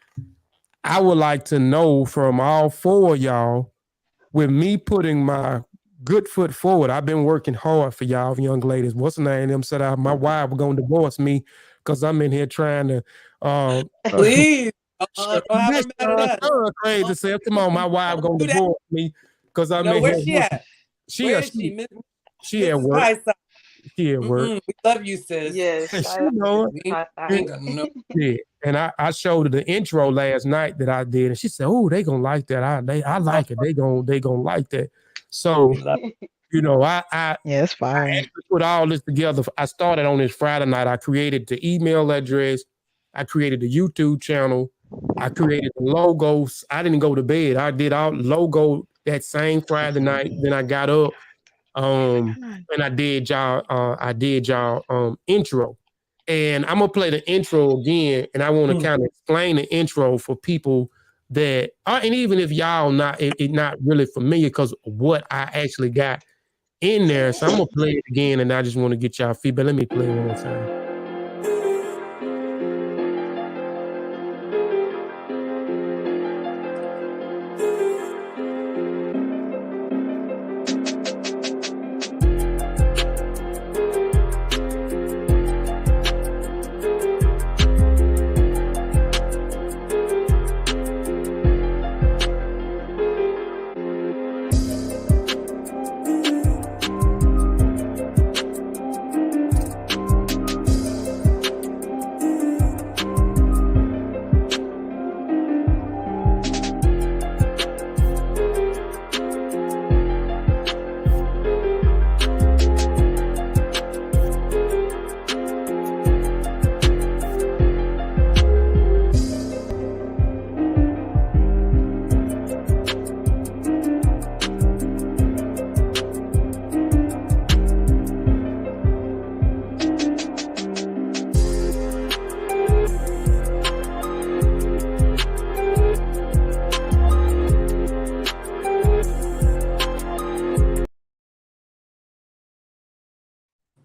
I would like to know from all 4 of y'all, with me putting my good foot forward. I've been working hard for y'all young ladies. What's the name? Them said my wife was gonna divorce me because I'm in here trying to Please. Don't have her mad at us. Crazy self. Come on, my wife gonna do that. divorce me because I No, made where's her she work. at? She Where at is she? she at Mrs. work. Pie-Side. She at work. We love you, sis. Yes, She shout out know to it. We ain't got no. Yeah, and I showed her the intro last night that I did, and she said, "Oh, they gonna like that. I like it. They gonna like that." So you know, I Yeah, it's fire. actually put all this together. I started on this Friday night. I created the email address. I created the YouTube channel. I created the logos. I didn't go to bed. I did all logo that same Friday night. Then I got up, and I did y'all intro. And I'm gonna play the intro again, and I want to kind of explain the intro for people that, and even if y'all not really familiar, because what I actually got in there. So I'm gonna play it again, and I just want to get y'all feedback. Let me play it one more time.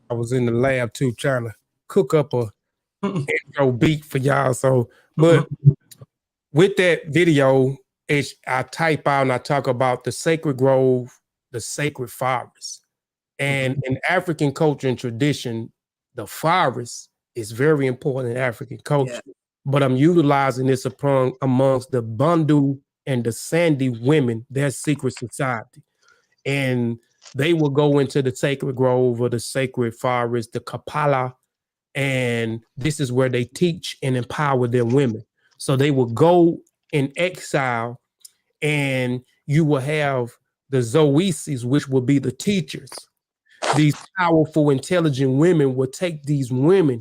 I was in the lab too, trying to cook up a intro beat for y'all. So, but with that video, I type out and I talk about the sacred grove, the sacred forest. And in African culture and tradition, the forest is very important in African culture. Yeah. But I'm utilizing this amongst the Bantu and the Sandy women, their secret society. And they will go into the sacred grove or the sacred forest, the Kapala, and this is where they teach and empower their women. So they will go in exile, and you will have the Zoesis, which will be the teachers. These powerful, intelligent women will take these women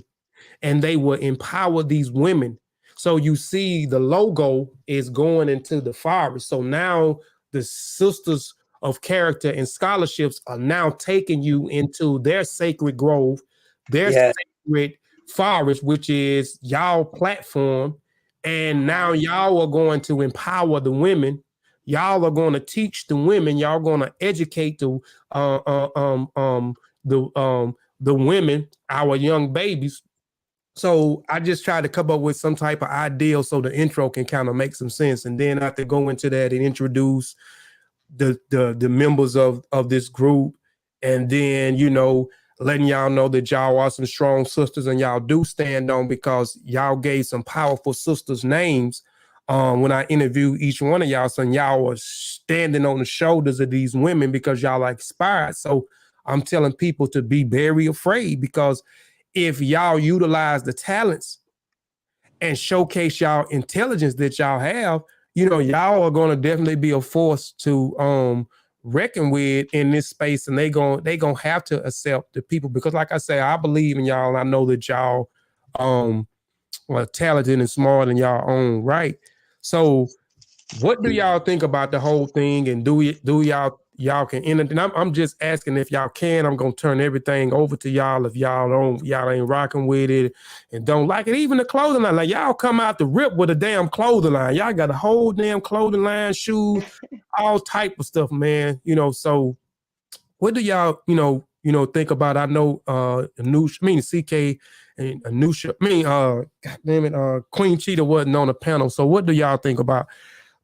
and they will empower these women. So you see the logo is going into the forest. So now the sisters of character and scholarships are now taking you into their sacred grove, their sacred forest, which is y'all platform. And now y'all are going to empower the women. Y'all are going to teach the women. Y'all going to educate the women, our young babies. So I just tried to come up with some type of ideal so the intro can kind of make some sense. And then I have to go into that and introduce the members of this group, and then, you know, letting y'all know that y'all are some strong sisters and y'all do stand on, because y'all gave some powerful sisters names when I interviewed each one of y'all. So y'all are standing on the shoulders of these women because y'all are inspired. So I'm telling people to be very afraid, because if y'all utilize the talents and showcase y'all intelligence that y'all have, you know, y'all are going to definitely be a force to reckon with in this space, and they gonna have to accept the people, because like I say, I believe in y'all, and I know that y'all are talented and smart in y'all own right. So what do y'all think about the whole thing, and do y'all can end it? And I'm just asking if y'all can. I'm gonna turn everything over to y'all if y'all ain't rocking with it and don't like it. Even the clothing line, like y'all come out the rip with a damn clothing line. Y'all got a whole damn clothing line, shoes, all type of stuff, man. You know, so what do y'all think about? I know Anusha, CK and Anusha, God damn it, Queen Cheetah wasn't on the panel. So what do y'all think about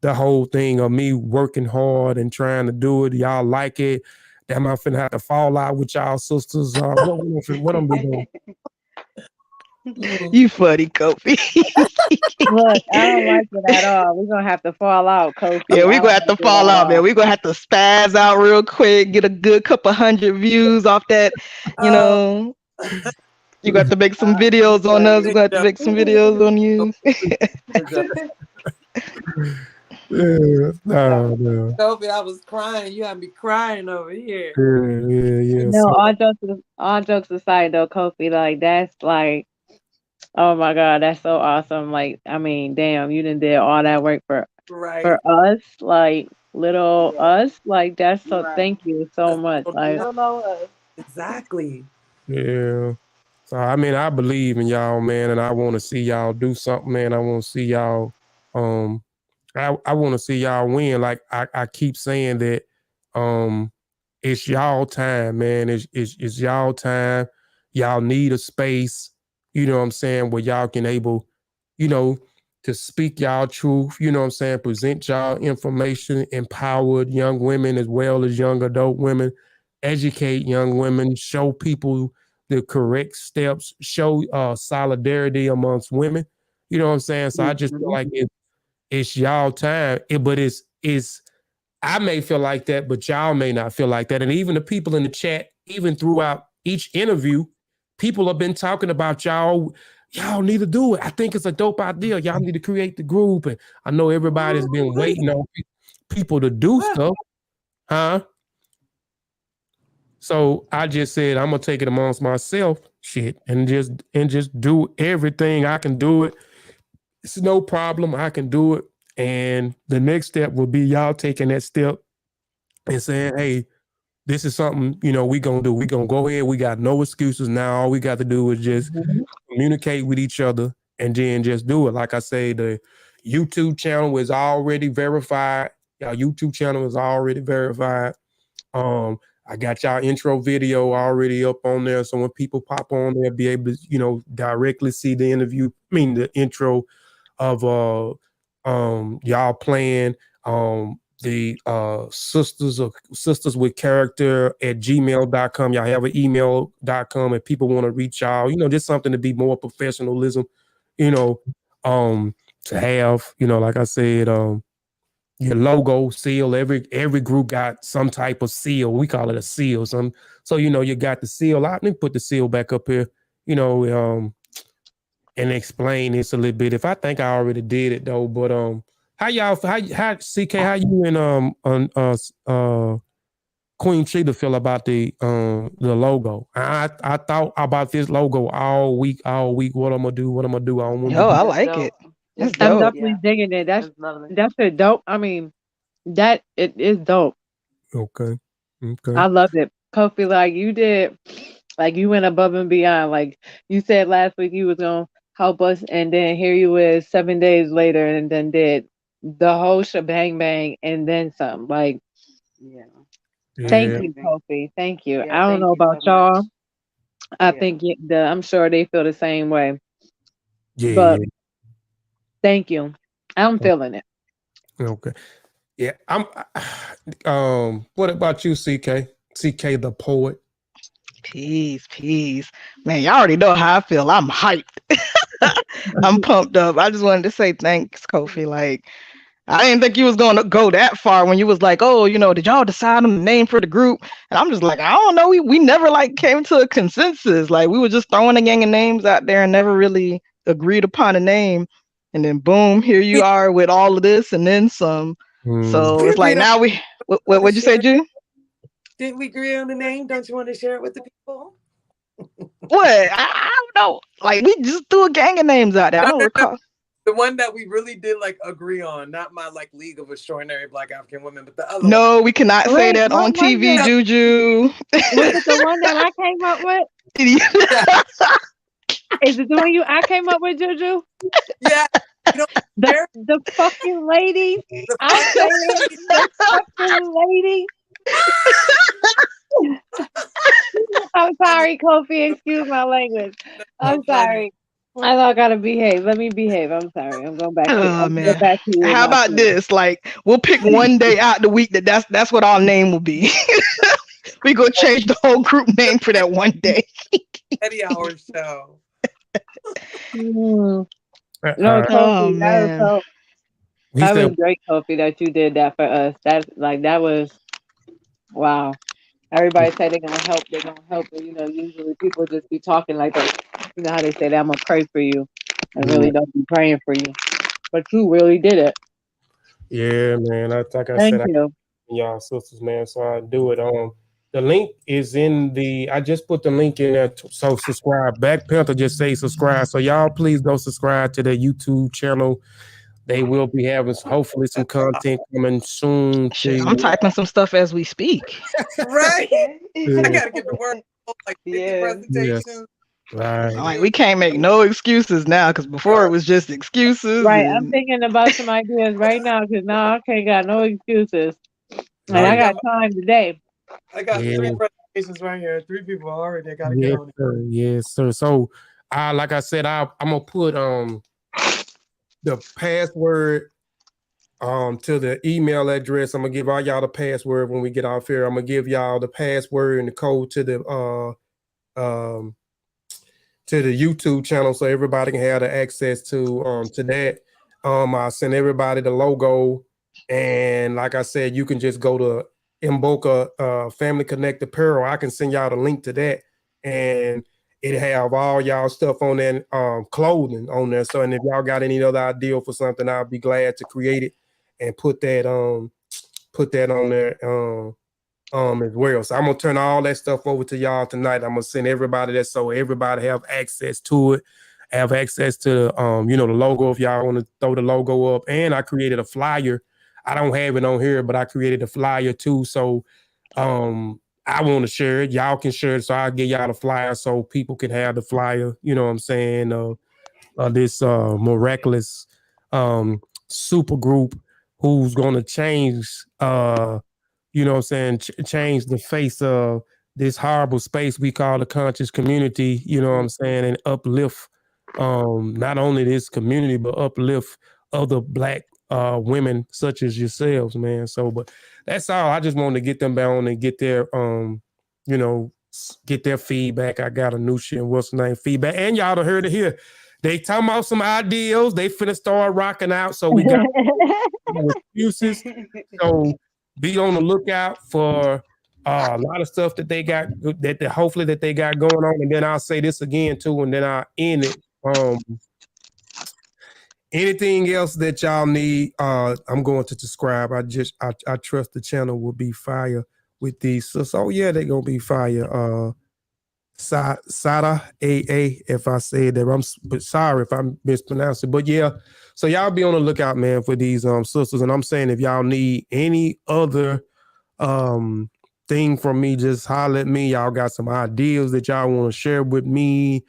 the whole thing of me working hard and trying to do it? Y'all like it? Damn, I finna have to fall out with y'all sisters. What I'm doing? You funny, Kofi. Look, I don't like it at all. We're gonna have to fall out, Kofi. Yeah, we're I gonna don't have to like it fall at out, man. all. We're gonna have to spaz out real quick, get a good couple hundred views off that, you know. You got to make some videos on us. We're gonna have to make some videos on you. Yeah, no. Kofi, I was crying. You had me crying over here. Yeah. No, So, all jokes aside though, Kofi, like that's like, oh my God, that's so awesome. Like, I mean, damn, you done did all that work for Right. us, like little us. Like that's so thank you so much. Like Exactly. yeah. So I mean, I believe in y'all, man, and I want to see y'all do something, man. I want to see y'all. I want to see y'all win. Like I keep saying that. It's y'all time, man. It's y'all time. Y'all need a space. You know what I'm saying? Where y'all can able, to speak y'all truth. You know what I'm saying? Present y'all information. Empowered young women as well as young adult women. Educate young women. Show people the correct steps. Show solidarity amongst women. You know what I'm saying? So I just feel like it's y'all time. But it's I may feel like that, but y'all may not feel like that. And even the people in the chat, even throughout each interview, people have been talking about y'all. Y'all need to do it. I think it's a dope idea. Y'all need to create the group. And I know everybody's been waiting on people to do stuff. Huh? So I just said I'm gonna take it amongst myself, and just do everything I can do it. It's no problem. I can do it. And the next step will be y'all taking that step and saying, hey, this is something, we gonna do. We gonna go ahead. We got no excuses now. All we got to do is just communicate with each other and then just do it. Like I say, the YouTube channel is already verified. Y'all YouTube channel is already verified. I got y'all intro video already up on there. So when people pop on there, be able to, directly see the the intro of y'all playing the sisters with character at gmail.com. Y'all have an email.com and people want to reach y'all, just something to be more professionalism, to have, like I said, your logo seal. Every group got some type of seal. We call it a seal. So you got the seal. I think put the seal back up here, and explain this a little bit. If I think I already did it though, but how CK, how you and Queen Cheetah feel about the logo? I thought about this logo all week. What I'm gonna do? I don't want to I like it. That's I'm dope. definitely digging it. That's a dope. I mean, that it is dope. Okay. I love it. Kofi, like you did, like you went above and beyond. Like you said last week you was gonna help us, and then here you is 7 days later and then did the whole shebang bang and then some. Like thank you, Kofi. Thank you. I don't know about y'all. I think I'm sure they feel the same way. Yeah. But thank you. I'm feeling it. Okay. Yeah. What about you, CK? CK the poet. Peace. Man, y'all already know how I feel. I'm hyped. I'm pumped up. I just wanted to say thanks, Kofi. Like, I didn't think you was going to go that far when you was like, oh, did y'all decide on the name for the group? And I'm just like, I don't know. We never came to a consensus. Like, we were just throwing a gang of names out there and never really agreed upon a name. And then boom, here you are with all of this and then some. So it's like now what'd you say, Ju? Didn't we agree on the name? Don't you want to share it with the people? What? I don't know. Like, we just threw a gang of names out there. I don't recall. The one that we really did agree on, not my League of Extraordinary Black African Women, but the other No, one. we cannot say that on TV, Juju. Was it the one that I came up with? Is it the one I came up with, Juju? Yeah. The fucking lady. I'm saying the fucking lady. I'm sorry, Kofi. Excuse my language. I'm sorry. I gotta behave. Let me behave. I'm sorry. I'm going back to man. back to you. How about this? We'll pick one day out the week that's what our name will be. We go change the whole group name for that one day. Eddie Hour show. No, Uh, Oh Kofi, that was man. so. he That said, was great, Kofi, that you did that for us. That was wow. Everybody say they're gonna help, they're gonna help, but usually people just be talking like that. You know how they say that I'm gonna pray for you and yeah, really don't be praying for you. But you really did it. yeah, man. Like I said, Thank you. y'all sisters, man. So I do it. The link is in the. I just put the link in there. So subscribe. Black Panther just say subscribe. So y'all please go subscribe to their YouTube channel. They will be having hopefully some content coming soon to Shit, I'm you. typing some stuff as we speak. Right? Okay. I gotta get to work like 50 Yeah. presentations. Right. Like we can't make no excuses now because before it was just excuses Right, I'm and thinking about some ideas right now because now I can't got no excuses, and I Already Yeah. got got time today. I got Yeah. 3 presentations right here. 3 people already. I gotta get Yes, on it. sir. Yes, sir. So, like I said, I'm gonna put the password to the email address. I'm gonna give all y'all the password when we get off here. I'm gonna give y'all the password and the code um to the YouTube channel so everybody can have the access to that. I'll send everybody the logo, and like I said, you can just go to Mboka Family Connect Apparel. I can send y'all the link to that, and it have all y'all stuff on there, clothing on there. So, and if y'all got any other idea for something, I'll be glad to create it and put that on there. As well. So I'm gonna turn all that stuff over to y'all tonight. I'm gonna send everybody that so everybody have access to it, have access to the logo if y'all want to throw the logo up. And I created a flyer. I don't have it on here, but I created a flyer too. So I want to share it. Y'all can share it. So I'll get y'all the flyer so people can have the flyer, you know what I'm saying? This miraculous super group who's gonna change what I'm saying, change the face of this horrible space we call the conscious community, you know what I'm saying, and uplift not only this community, but uplift other black women such as yourselves, man. So, but that's all. I just wanted to get them down and get their get their feedback. I got Anusha and what's the name feedback. And y'all done heard it here. They talking about some ideals. They finna start rocking out. So we got excuses. So be on the lookout for a lot of stuff that they got that hopefully that they got going on. And then I'll say this again too, and then I'll end it. Anything else that y'all need, I'm going to subscribe. I trust the channel will be fire with these. So yeah, they're gonna be fire. Sada AA, if I say that, but sorry if I mispronounced it. But yeah, so y'all be on the lookout, man, for these sisters. And I'm saying if y'all need any other thing from me, just holler at me. Y'all got some ideas that y'all want to share with me.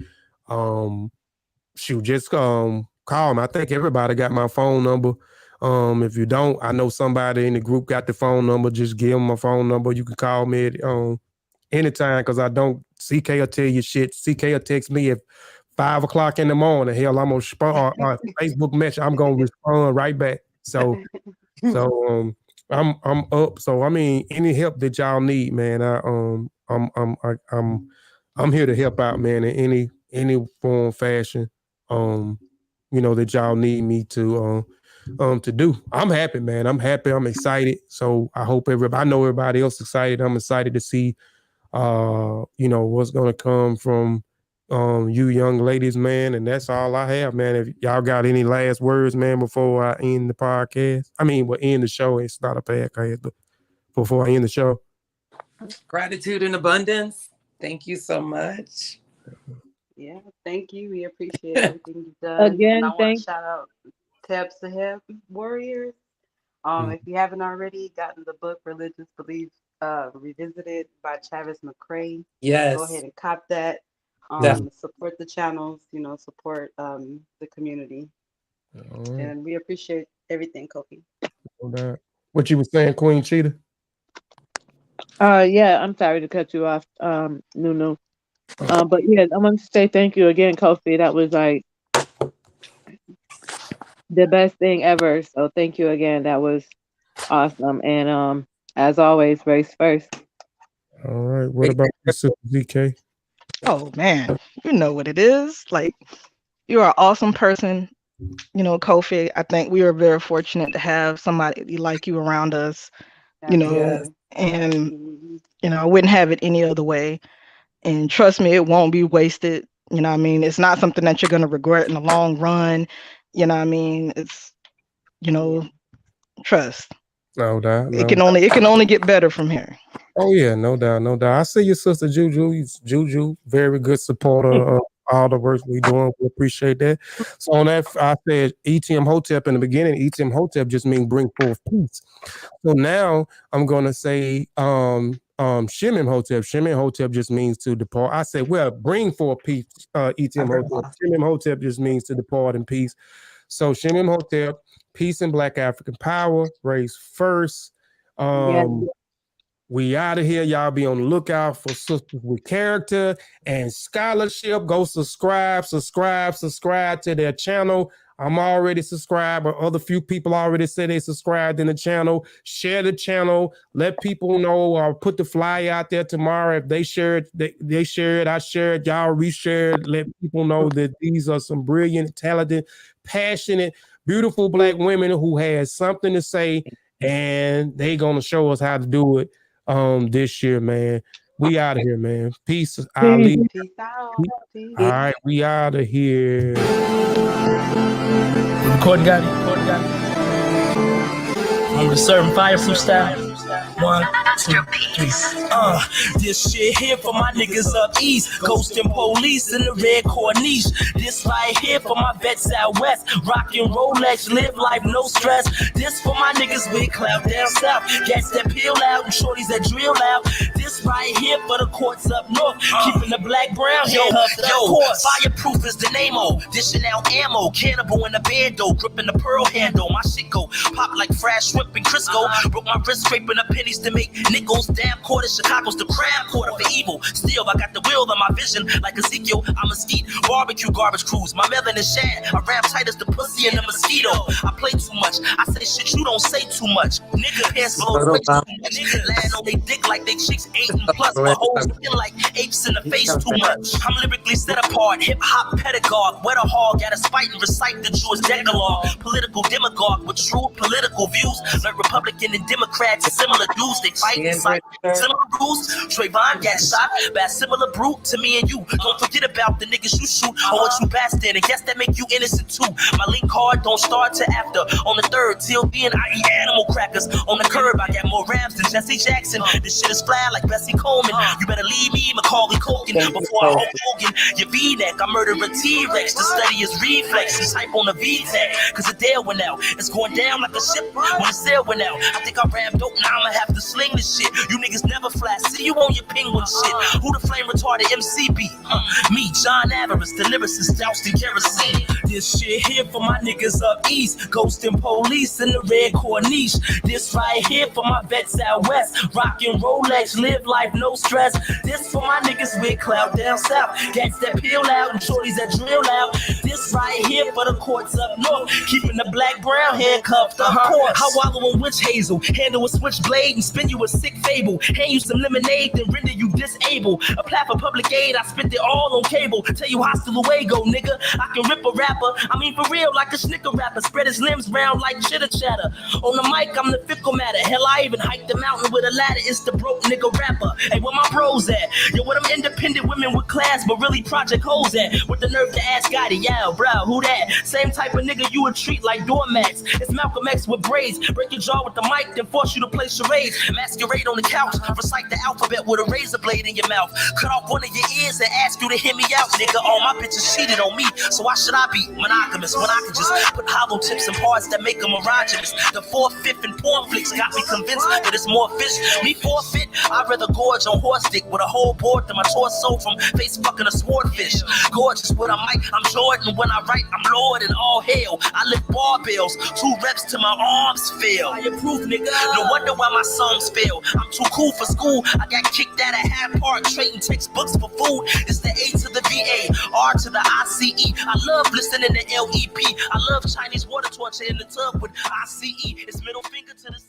Shoot, just call me. I think everybody got my phone number. If you don't, I know somebody in the group got the phone number. Just give them my phone number. You can call me at anytime because I don't. CK will tell you shit. CK will text me at 5 o'clock in the morning. Hell, I'm gonna Facebook message. I'm gonna respond right back. So I'm up. So I mean, any help that y'all need, man. I'm here to help out, man, in any form, fashion. That y'all need me to do. I'm happy, man. I'm happy. I'm excited. So I hope I know everybody else excited. I'm excited to see what's gonna come from you young ladies, man. And that's all I have, man. If y'all got any last words, man, before I end the podcast. I mean, we'll end the show. It's not a podcast, but before I end the show. Gratitude and abundance. Thank you so much. Yeah, thank you. We appreciate everything you've done. And Again, I want thank to shout out Teb Saheb Warriors. If you haven't already gotten the book Religious Beliefs Revisited by Travis McCray, Yes. go ahead and cop that. Support the channels, support the community. Right. And we appreciate everything, Kofi. What you were saying, Queen Cheetah? Yeah, I'm sorry to cut you off, Nunu. But yeah, I want to say thank you again, Kofi. That was like the best thing ever. So thank you again. That was awesome. And as always, race first. All right. What about you, Sister ZK? Oh man, you know what it is. Like, you are an awesome person. You know, Kofi, I think we are very fortunate to have somebody like you around us, you know, Yes. and, you know, I wouldn't have it any other way. And trust me, it won't be wasted. You know what I mean? It's not something that you're going to regret in the long run. You know what I mean? It's, you know, trust. No doubt. It No. can only get better from here. Oh yeah, no doubt, no doubt. I see your sister Juju, very good supporter of all the work we doing. We appreciate that. So on that, I said ETM Hotep in the beginning. ETM Hotep just means bring forth peace. So now I'm gonna say Shimon Hotep. Shimon Hotep just means to depart. I said, well, bring forth peace. ETM Hotep. Shimon Hotep just means to depart in peace. So Shimon Hotep, peace and Black African power, race first. We out of here. Y'all be on the lookout for Sisters with Character and Scholarship. Go subscribe to their channel. I'm already subscribed, but other few people already said they subscribed in the channel. Share the channel. Let people know, or put the flyer out there tomorrow. If they share it, they share it. I share it. Y'all reshare it. Let people know that these are some brilliant, talented, passionate, beautiful Black women who has something to say, and they gonna show us how to do it. This year, man. We out of here, man. Peace. Ali. Peace out. Peace. All right, we out of here. Recording got it. I'm the serving fireproof style. 1, 2, 3. This shit here for my niggas up east, ghosting police in the red corniche. This right here for my vets out west, rockin' Rolex, live life, no stress. This for my niggas with clout down south, cats that peel out and shorties that drill out. This right here for the courts up north, keeping the black brown hair up. Fireproof is the name-o, dishing out ammo, cannibal in a bando, gripping the pearl handle. My shit go pop like fresh shrimp and Crisco. Broke my wrist scraping the pennies to make nickels. Damn quarter, Chicago's the crab quarter for evil. Still, I got the will on my vision like Ezekiel. I'm a skeet, barbecue garbage crews. My melon is shad, I ram tight as the pussy in the mosquito. I play too much, I say shit you don't say too much. Nigga pants below too much. Land on they dick like they chicks 8 and plus. My hoes feel like apes in the face too much. I'm lyrically set apart, hip hop pedagogue. Wet a hog, gotta spite and recite the Jewish decalogue. Political demagogue with true political views. Like Republican and Democrats, similar dudes. They fight inside similar rules. Trayvon got shot by a similar brute to me and you. Don't forget about the niggas you shoot or what you bastard. And guess that make you innocent too. My link card don't start till after. On the 3rd, till then I eat animal crackers. On the curb, I got more rams than Jesse Jackson. This shit is fly like Bessie Coleman. You better leave me, Macaulay Culkin, before I hold Hogan. Your V-neck, I murder a T-Rex to study his reflexes. Type on the V-tech, cause the Dale went out. It's going down like a ship when the sail went out. I think I rammed dope, now I'ma have to sling this shit. You niggas never flat. See you on your penguin shit. Who the flame retarded MC be? Me, John Avarice, the lyricist, doused in kerosene. This shit here for my niggas up east, ghosting police in the red corniche. This right here for my vets out west, rockin' Rolex, live life, no stress. This for my niggas with clout down south, cats that peel out and shorties that drill out. This right here for the courts up north, keeping the black brown handcuffed, of course. I wallow in witch hazel, handle a switchblade and spin you a sick fable. Hand you some lemonade, then render you disabled. Apply for public aid, I spent it all on cable. Tell you hasta luego, nigga. I can rip a rapper, I mean for real, like a snicker rapper. Spread his limbs round like chitter chatter. On the mic, I'm the fickle matter. Hell, I even hiked the mountain with a ladder. It's the broke nigga rapper. Hey, where my bros at? Yo, where them independent women with class, but really project hoes at? With the nerve to ask Gotti, yeah, bro, who that? Same type of nigga you would treat like doormats. It's Malcolm X with braids. Break your jaw with the mic, then force you to play charades. Masquerade on the couch, recite the alphabet with a razor blade in your mouth. Cut off one of your ears and ask you to hear me out, nigga. All my bitches cheated on me, so why should I be monogamous when I can just put hollow tips and parts that make them erogenous? The 4th, 5th, and porn flicks got me convinced that it's more fish. Me forfeit, I'd rather gorge on horse dick with a whole board to my torso from face fucking a swordfish. Gorgeous with a mic, I'm Jordan. When I write, I'm Lord and all hail. I lift barbells, 2 reps till my arms fail. Fireproof, nigga. No wonder why my songs fail. I'm too cool for school. I got kicked out of Half Park, trading textbooks for food. It's the A to the VA, R to the ICE. I love listening to LEP. I love Chinese water torture in the tub with ICE. It's middle finger to the